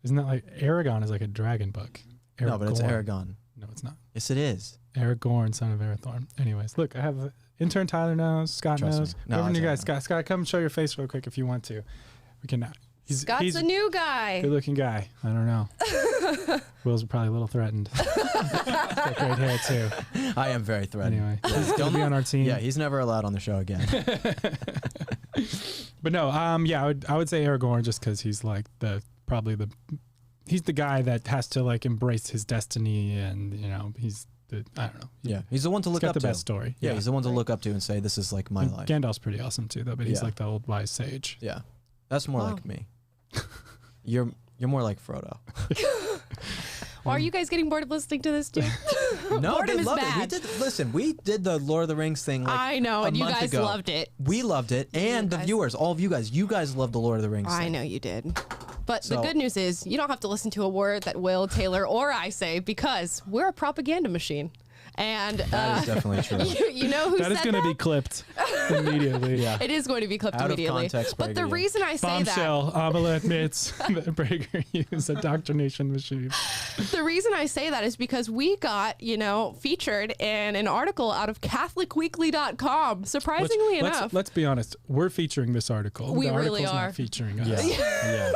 Isn't that like Aragon is like a dragon book? No, but it's Aragorn. No, it's not. Yes, it is. Aragorn, son of Arathorn. Anyways, look, I have intern Tyler knows, Scott Trust knows. me. No, Whoever I you don't guys, Scott, come show your face real quick if you want to. We can. Scott's a new guy. Good looking guy. I don't know. Will's probably a little threatened. He's got great hair too. I am very threatened. Anyway, he's gonna be on our team. Yeah, he's never allowed on the show again. But no, I would say Aragorn just because he's like he's the guy that has to like embrace his destiny, and he's I don't know. Yeah, he's the one to look up to. He's got the best story. Yeah, he's the one to look up to and say, "This is like my life." Gandalf's pretty awesome too, though. But he's like the old wise sage. Yeah, that's more like me. You're more like Frodo. Well, are you guys getting bored of listening to this, too? No, Boredom they is love bad. it. We did the Lord of the Rings thing. I know, and you guys loved it. We loved it, and the viewers, all of you guys loved the Lord of the Rings. I know you did. But the good news is you don't have to listen to a word that Will, Taylor, or I say because we're a propaganda machine. And that is definitely true. You know who said that? That is going to be clipped immediately. Yeah, it is going to be clipped out immediately. Of context, but the reason I say Bombshell, Amala admits that PragerU is a indoctrination machine. The reason I say that is because we got, featured in an article out of CatholicWeekly.com. Surprisingly enough. Let's be honest. We're featuring this article. We the really article's are. Not featuring us. Yeah.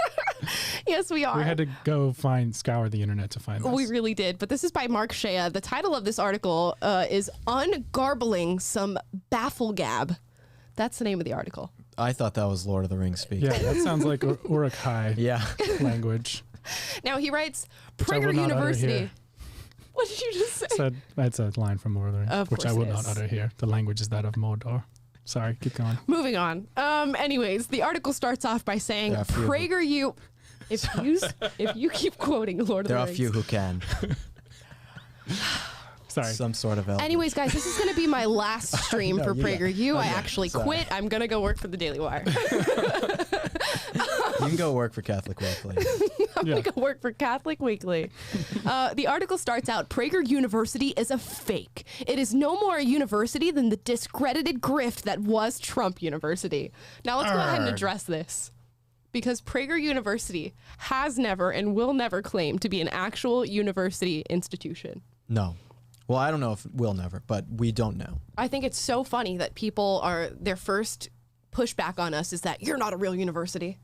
Yes, we are. We had to go scour the internet to find this. We really did. But this is by Mark Shea. The title of this article is Ungarbling Some Bafflegab. That's the name of the article. I thought that was Lord of the Rings speak. Yeah, that sounds like Uruk-hai language. Now he writes, Prager University. What did you just say? That's a line from Lord of the Rings, which I will not utter here. The language is that of Mordor. Sorry, keep going. Moving on. Anyways, the article starts off by saying, PragerU... If you keep quoting Lord of the Rings. There are a few who can. Sorry. Some sort of elder. Anyways, guys, this is going to be my last stream for PragerU. I actually quit. I'm going to go work for the Daily Wire. You can go work for Catholic Weekly. I'm going to go work for Catholic Weekly. The article starts out, Prager University is a fake. It is no more a university than the discredited grift that was Trump University. Now let's go ahead and address this. Because Prager University has never and will never claim to be an actual university institution. No. Well, I don't know if we'll never, but we don't know. I think it's so funny that their first pushback on us is that you're not a real university.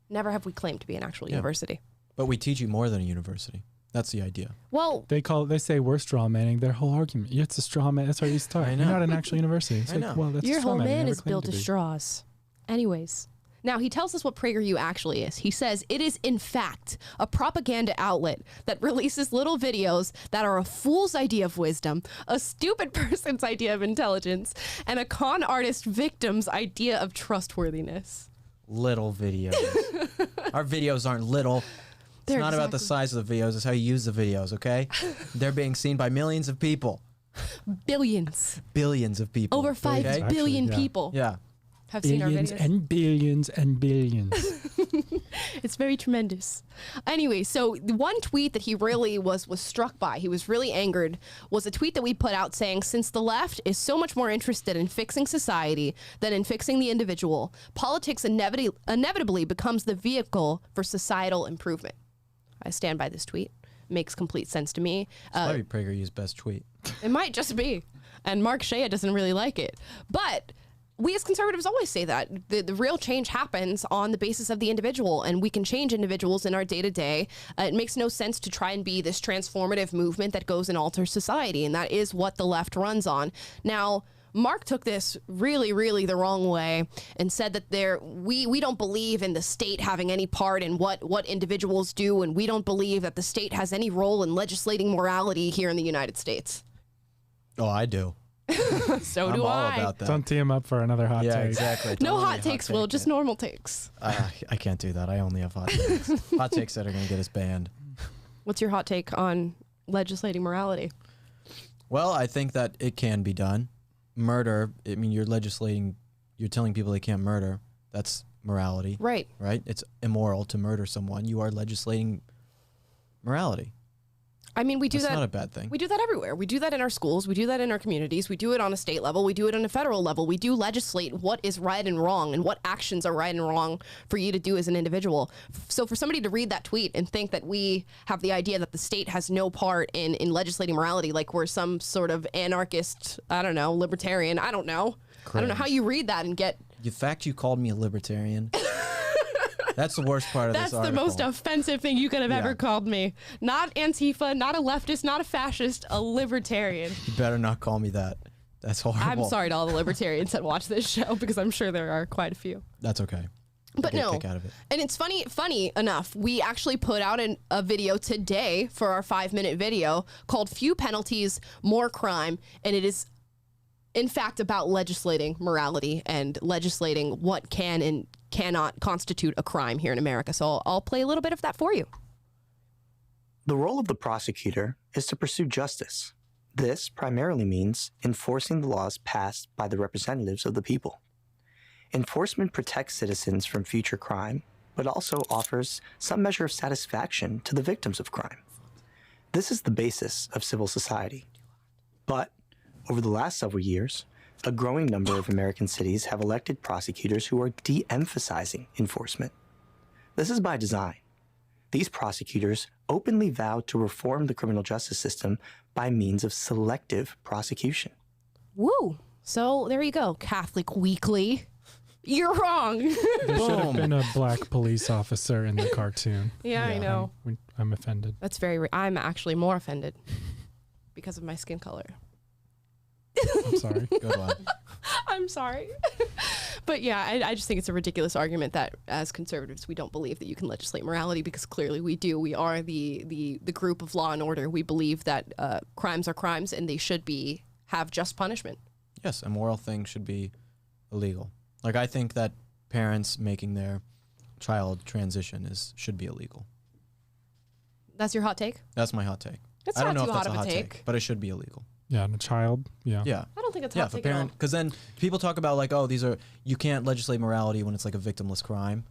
Never have we claimed to be an actual university. But we teach you more than a university. That's the idea. Well, they say we're straw manning their whole argument. It's a straw man. That's where you start. I know. You're not an actual university. It's I know. Well, that's your a straw whole man. man is built of straws. Anyways, Now, he tells us what PragerU actually is. He says it is, in fact, a propaganda outlet that releases little videos that are a fool's idea of wisdom, a stupid person's idea of intelligence, and a con artist victim's idea of trustworthiness. Little videos. Our videos aren't little. It's not about the size of the videos. It's how you use the videos, okay? They're being seen by millions of people. Billions. Billions of people. Over 5 billion people. Yeah. Have seen our Billions videos. and billions and billions. It's very tremendous. Anyway, so the one tweet that he really was struck by, he was really angered, was a tweet that we put out saying, since the left is so much more interested in fixing society than in fixing the individual, politics inevitably becomes the vehicle for societal improvement. I stand by this tweet. Makes complete sense to me. Probably PragerU's best tweet. It might just be. And Mark Shea doesn't really like it. But we as conservatives always say that the real change happens on the basis of the individual, and we can change individuals in our day-to-day. It makes no sense to try and be this transformative movement that goes and alters society, and that is what the left runs on. Now, Mark took this really, really the wrong way and said that we don't believe in the state having any part in what individuals do, and we don't believe that the state has any role in legislating morality here in the United States. Oh, I do. So I'm do all I. about that. Don't tee him up for another hot Yeah, take. exactly. No Totally hot takes, Will, just normal takes. I can't do that. I only have hot takes. Hot takes that are going to get us banned. What's your hot take on legislating morality? Well, I think that it can be done. Murder, I mean, you're telling people they can't murder. That's morality. Right. Right? It's immoral to murder someone. You are legislating morality. I mean, we do That's that. not a bad thing. We do that everywhere. We do that in our schools. We do that in our communities. We do it on a state level. We do it on a federal level. We do legislate what is right and wrong and what actions are right and wrong for you to do as an individual. So for somebody to read that tweet and think that we have the idea that the state has no part in legislating morality, like we're some sort of anarchist, I don't know, libertarian, I don't know. I don't know how you read that and get... The fact you called me a libertarian... That's the worst part of this article. That's the most offensive thing you could have ever called me. Not Antifa, not a leftist, not a fascist, a libertarian. You better not call me that. That's horrible. I'm sorry to all the libertarians that watch this show because I'm sure there are quite a few. That's okay. But Get a no, kick out of it. and it's funny enough, we actually put out a video today for our 5-minute video called Few Penalties, More Crime, and it is in fact about legislating morality and legislating what can and cannot constitute a crime here in America. So I'll play a little bit of that for you. The role of the prosecutor is to pursue justice. This primarily means enforcing the laws passed by the representatives of the people. Enforcement protects citizens from future crime, but also offers some measure of satisfaction to the victims of crime. This is the basis of civil society. But over the last several years, a growing number of American cities have elected prosecutors who are de-emphasizing enforcement. This is by design. These prosecutors openly vow to reform the criminal justice system by means of selective prosecution. Woo! So there you go, Catholic Weekly. You're wrong. There should have been a black police officer in the cartoon. Yeah, I know. I'm offended. That's I'm actually more offended because of my skin color. I'm sorry. Good one. I'm sorry. But yeah, I just think it's a ridiculous argument that as conservatives, we don't believe that you can legislate morality because clearly we do. We are the group of law and order. We believe that crimes are crimes and they should have just punishment. Yes, immoral things should be illegal. Like, I think that parents making their child transition should be illegal. That's your hot take? That's my hot take. That's I don't not know too if that's hot a of a hot take. but it should be illegal. Yeah, and a child. Yeah. Yeah. I don't think it's Yeah, hot if a take at all. parent, because then people talk about like, oh, you can't legislate morality when it's like a victimless crime,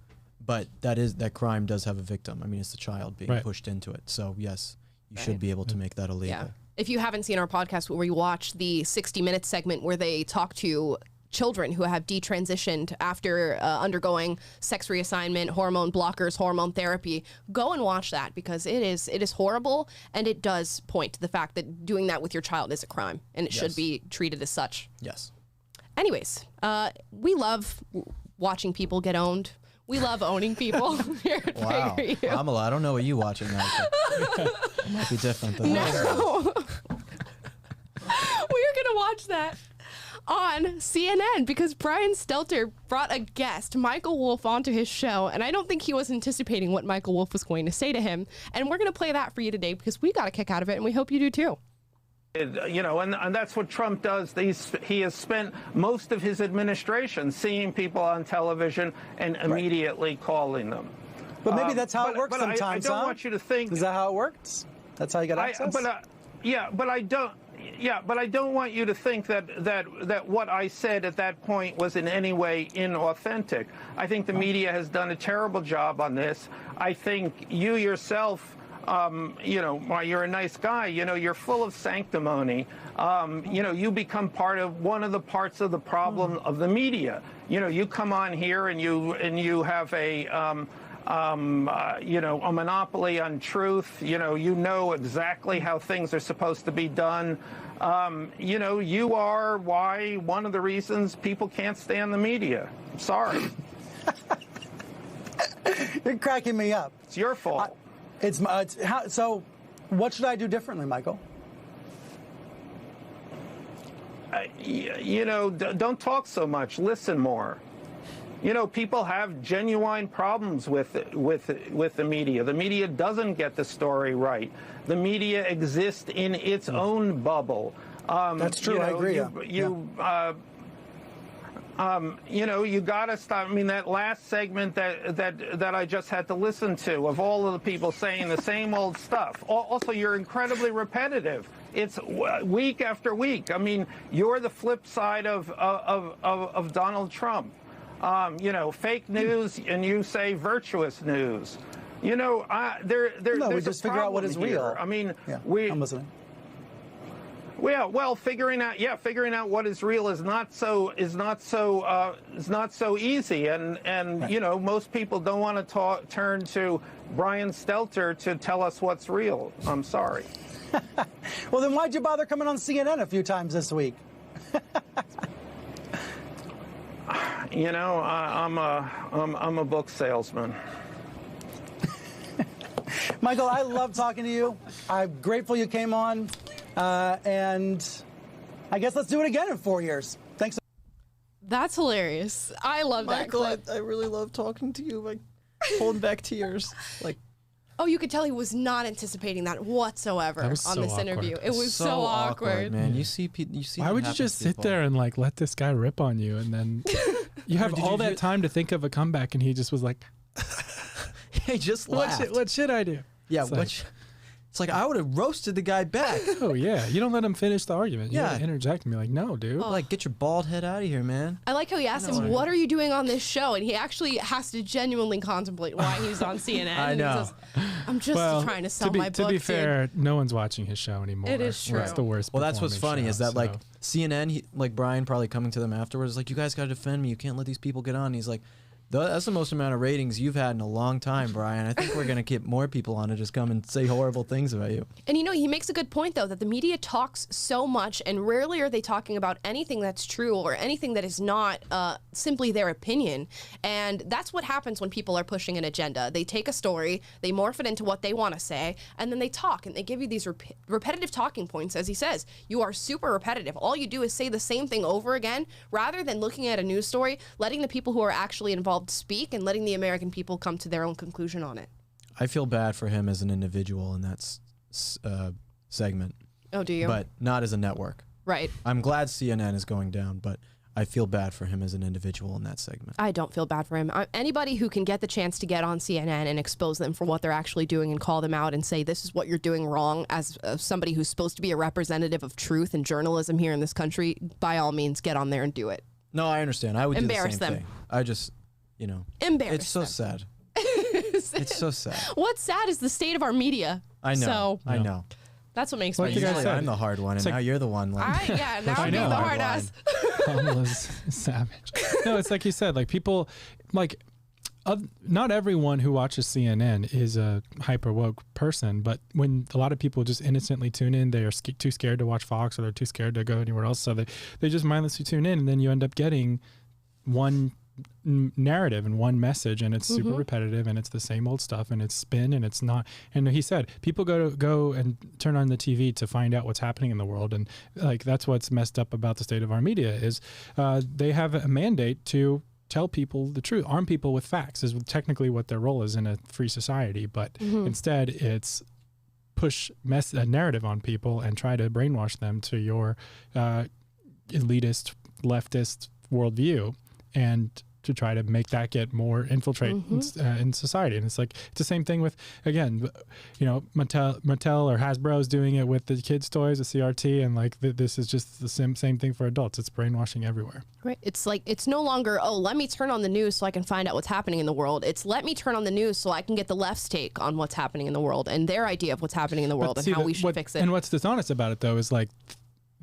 but that crime does have a victim. I mean, it's the child being pushed into it. So yes, you should be able to make that illegal. Yeah. If you haven't seen our podcast where we watch the 60 Minutes segment where they talk to children who have detransitioned after undergoing sex reassignment, hormone blockers, hormone therapy, go and watch that because it is horrible and it does point to the fact that doing that with your child is a crime and it should be treated as such. Yes. Anyways, we love watching people get owned. We love owning people here at Wow. PragerU. Amala, I don't know what you watching now. It might be different than No. We're going to watch that. on CNN because Brian Stelter brought a guest, Michael Wolff, onto his show, and I don't think he was anticipating what Michael Wolff was going to say to him. And we're going to play that for you today because we got a kick out of it, and we hope you do too. You know, and that's what Trump does. He has spent most of his administration seeing people on television and immediately calling them. But maybe that's how it works sometimes, I don't want you to think. Is that how it works? That's how you get access? But I don't want you to think that what I said at that point was in any way inauthentic. I think the media has done a terrible job on this. I think you yourself, you know, while you're a nice guy, you know, you're full of sanctimony. You know, you become part of one of the parts of the problem of the media. You know, you come on here and you have a you know, a monopoly on truth. You know exactly how things are supposed to be done. You know, you are one of the reasons people can't stand the media. I'm sorry. You're cracking me up. It's your fault. So what should I do differently, Michael? You know, don't talk so much. Listen more. You know, people have genuine problems with the media. The media doesn't get the story right. The media exists in its own bubble. That's true. I agree. You know, you got to stop. I mean, that last segment that I just had to listen to of all of the people saying the same old stuff. Also, you're incredibly repetitive. It's week after week. I mean, you're the flip side of Donald Trump. You know, fake news, and you say virtuous news. You know, there's we just figure out what is real. I mean, I'm listening. Well, figuring out what is real is not so easy, and right. You know, most people don't want to turn to Brian Stelter to tell us what's real. I'm sorry. Well, then why'd you bother coming on CNN a few times this week? You know, I'm a book salesman. Michael, I love talking to you. I'm grateful you came on. And I guess let's do it again in 4 years. Thanks. That's hilarious. I love Michael, that clip. I really love talking to you. Like, holding back tears. Like, oh, you could tell he was not anticipating that whatsoever on this interview. It was so awkward, man. You see. Why would you just sit there and like let this guy rip on you, and then you have all that time to think of a comeback, and he just was like, he just laughed. What should I do? Yeah, it's like I would have roasted the guy back. Oh yeah, you don't let him finish the argument. You gotta interject and be like, no, dude. Oh. Like, get your bald head out of here, man. I like how he asked him, "What are you doing on this show?" And he actually has to genuinely contemplate why he's on CNN. I know. Says, I'm just trying to sell my book. To be fair, no one's watching his show anymore. It is true. That's the worst. Well, that's what's funny is that show, like CNN, like Brian probably coming to them afterwards, like, you guys got to defend me. You can't let these people get on. And he's like, that's the most amount of ratings you've had in a long time, Brian. I think we're going to get more people on to just come and say horrible things about you. And you know, he makes a good point, though, that the media talks so much, and rarely are they talking about anything that's true or anything that is not simply their opinion. And that's what happens when people are pushing an agenda. They take a story, they morph it into what they want to say, and then they talk, and they give you these repetitive talking points. As he says, you are super repetitive. All you do is say the same thing over again, rather than looking at a news story, letting the people who are actually involved speak and letting the American people come to their own conclusion on it. I feel bad for him as an individual in that segment. Oh, do you? But not as a network. Right. I'm glad CNN is going down, but I feel bad for him as an individual in that segment. I don't feel bad for him. Anybody who can get the chance to get on CNN and expose them for what they're actually doing and call them out and say, this is what you're doing wrong, as somebody who's supposed to be a representative of truth and journalism here in this country, by all means, get on there and do it. No, I understand. I would embarrass do the same them. thing. I just, you know, embarrass it's so them. sad. It's so sad. What's sad is the state of our media. I know. So, I know. That's what makes me sad. Usually I'm the hard one, and now you're the one. Like, now I'm being the hard ass. Amala's savage. No, it's like you said, like people, like not everyone who watches CNN is a hyper woke person, but when a lot of people just innocently tune in, they are too scared to watch Fox, or they're too scared to go anywhere else, so they just mindlessly tune in, and then you end up getting one narrative and one message, and it's super repetitive, and it's the same old stuff, and it's spin, and it's not. And he said people go and turn on the TV to find out what's happening in the world, and like that's what's messed up about the state of our media is they have a mandate to tell people the truth, arm people with facts is technically what their role is in a free society, but instead it's push a narrative on people and try to brainwash them to your elitist, leftist worldview, and to try to make that get more infiltrate in society. And it's like, it's the same thing with, again, you know, Mattel or Hasbro is doing it with the kids' toys, the CRT, and like this is just the same thing for adults. It's brainwashing everywhere. Right. It's like, it's no longer, oh, let me turn on the news so I can find out what's happening in the world. It's let me turn on the news so I can get the left's take on what's happening in the world and their idea of what's happening in the world and how we should fix it. And what's dishonest about it, though, is like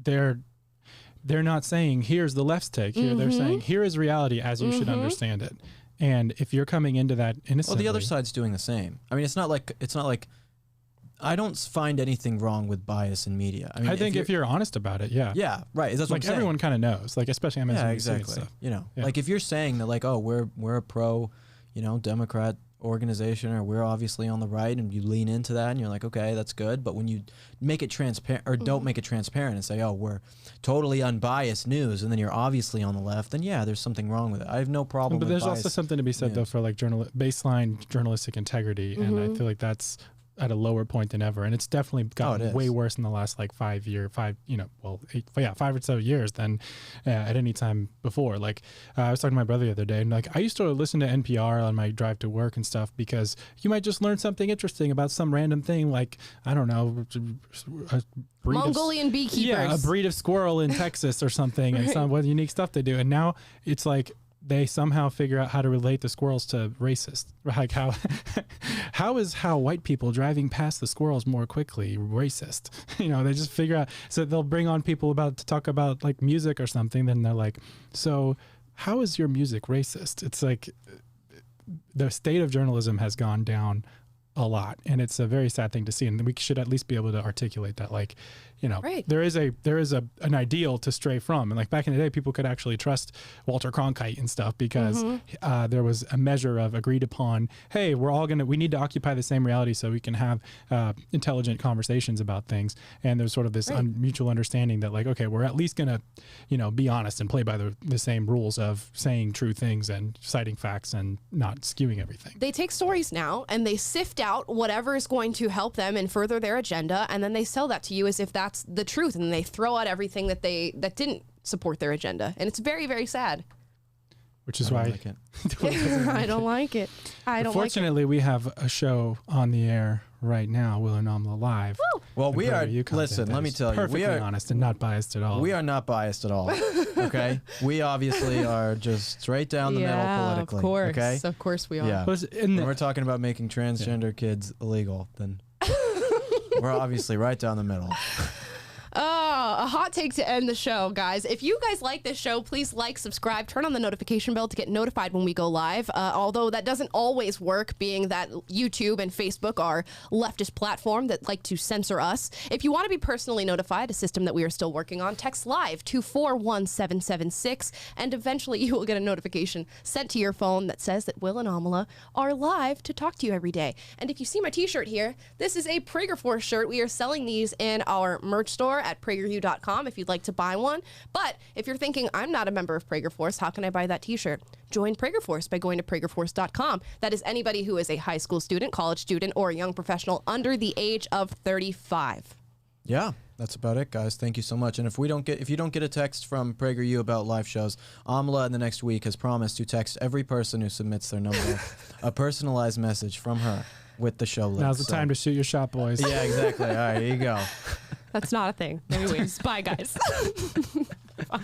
they're not saying here's the left's take here. They're saying here is reality as you should understand it. And if you're coming into that innocently, well, the other side's doing the same. I mean, it's not like I don't find anything wrong with bias in media. I mean, I think if you're honest about it, yeah, right. That's what like I'm saying. everyone kind of knows, like especially MSNBC yeah, and exactly. stuff. You know, like if you're saying that, like, oh, we're a pro, you know, Democrat organization, or we're obviously on the right, and you lean into that and you're like, okay, that's good. But when you make it transparent or don't make it transparent and say, oh, we're totally unbiased news, and then you're obviously on the left, then yeah, there's something wrong with it. I have no problem But with there's bias. also something to be said though for like baseline journalistic integrity, and I feel like that's at a lower point than ever, and it's definitely gotten way worse in the last like 5 or so years than at any time before. Like I was talking to my brother the other day, and like I used to listen to NPR on my drive to work and stuff because you might just learn something interesting about some random thing, like I don't know, a breed Mongolian beekeepers. Yeah, a breed of squirrel in Texas or something, and some what unique stuff they do. And now it's like they somehow figure out how to relate the squirrels to racist. Like how is white people driving past the squirrels more quickly racist? You know, they just figure out. So they'll bring on people to talk about like music or something. Then they're like, so how is your music racist? It's like the state of journalism has gone down a lot, and it's a very sad thing to see. And we should at least be able to articulate that, like, you know, there is an ideal to stray from. And like back in the day, people could actually trust Walter Cronkite and stuff because there was a measure of agreed upon, hey, we need to occupy the same reality so we can have intelligent conversations about things. And there's sort of this mutual understanding that like, okay, we're at least going to, you know, be honest and play by the same rules of saying true things and citing facts and not skewing everything. They take stories now and they sift out whatever is going to help them and further their agenda, and then they sell that to you as if that's the truth, and they throw out everything that didn't support their agenda, and it's very, very sad. Which is why like it. I don't like it. Fortunately, we have a show on the air right now, Will and Amala Live. Woo! Well, we are. Listen, let me tell you, we are honest and not biased at all. We are not biased at all. Okay, we obviously are just straight down the middle politically. Of course, okay, of course we are. Yeah. When we're talking about making transgender kids illegal, then we're obviously right down the middle. A hot take to end the show, guys. If you guys like this show, please like, subscribe, turn on the notification bell to get notified when we go live. Although that doesn't always work, being that YouTube and Facebook are leftist platform that like to censor us. If you want to be personally notified, a system that we are still working on, text live to 41776, and eventually you will get a notification sent to your phone that says that Will and Amala are live to talk to you every day. And if you see my t-shirt here, this is a Prager Force shirt. We are selling these in our merch store at PragerU.com if you'd like to buy one. But if you're thinking, I'm not a member of Prager Force, how can I buy that t-shirt? Join Prager Force by going to PragerForce.com. That is anybody who is a high school student, college student, or a young professional under the age of 35. Yeah, that's about it, guys. Thank you so much. And if you don't get a text from PragerU about live shows, Amala in the next week has promised to text every person who submits their number a personalized message from her with the show link. Now's the time to shoot your shot, boys. Yeah, exactly. All right, here you go. That's not a thing. Anyways, bye, guys. Bye.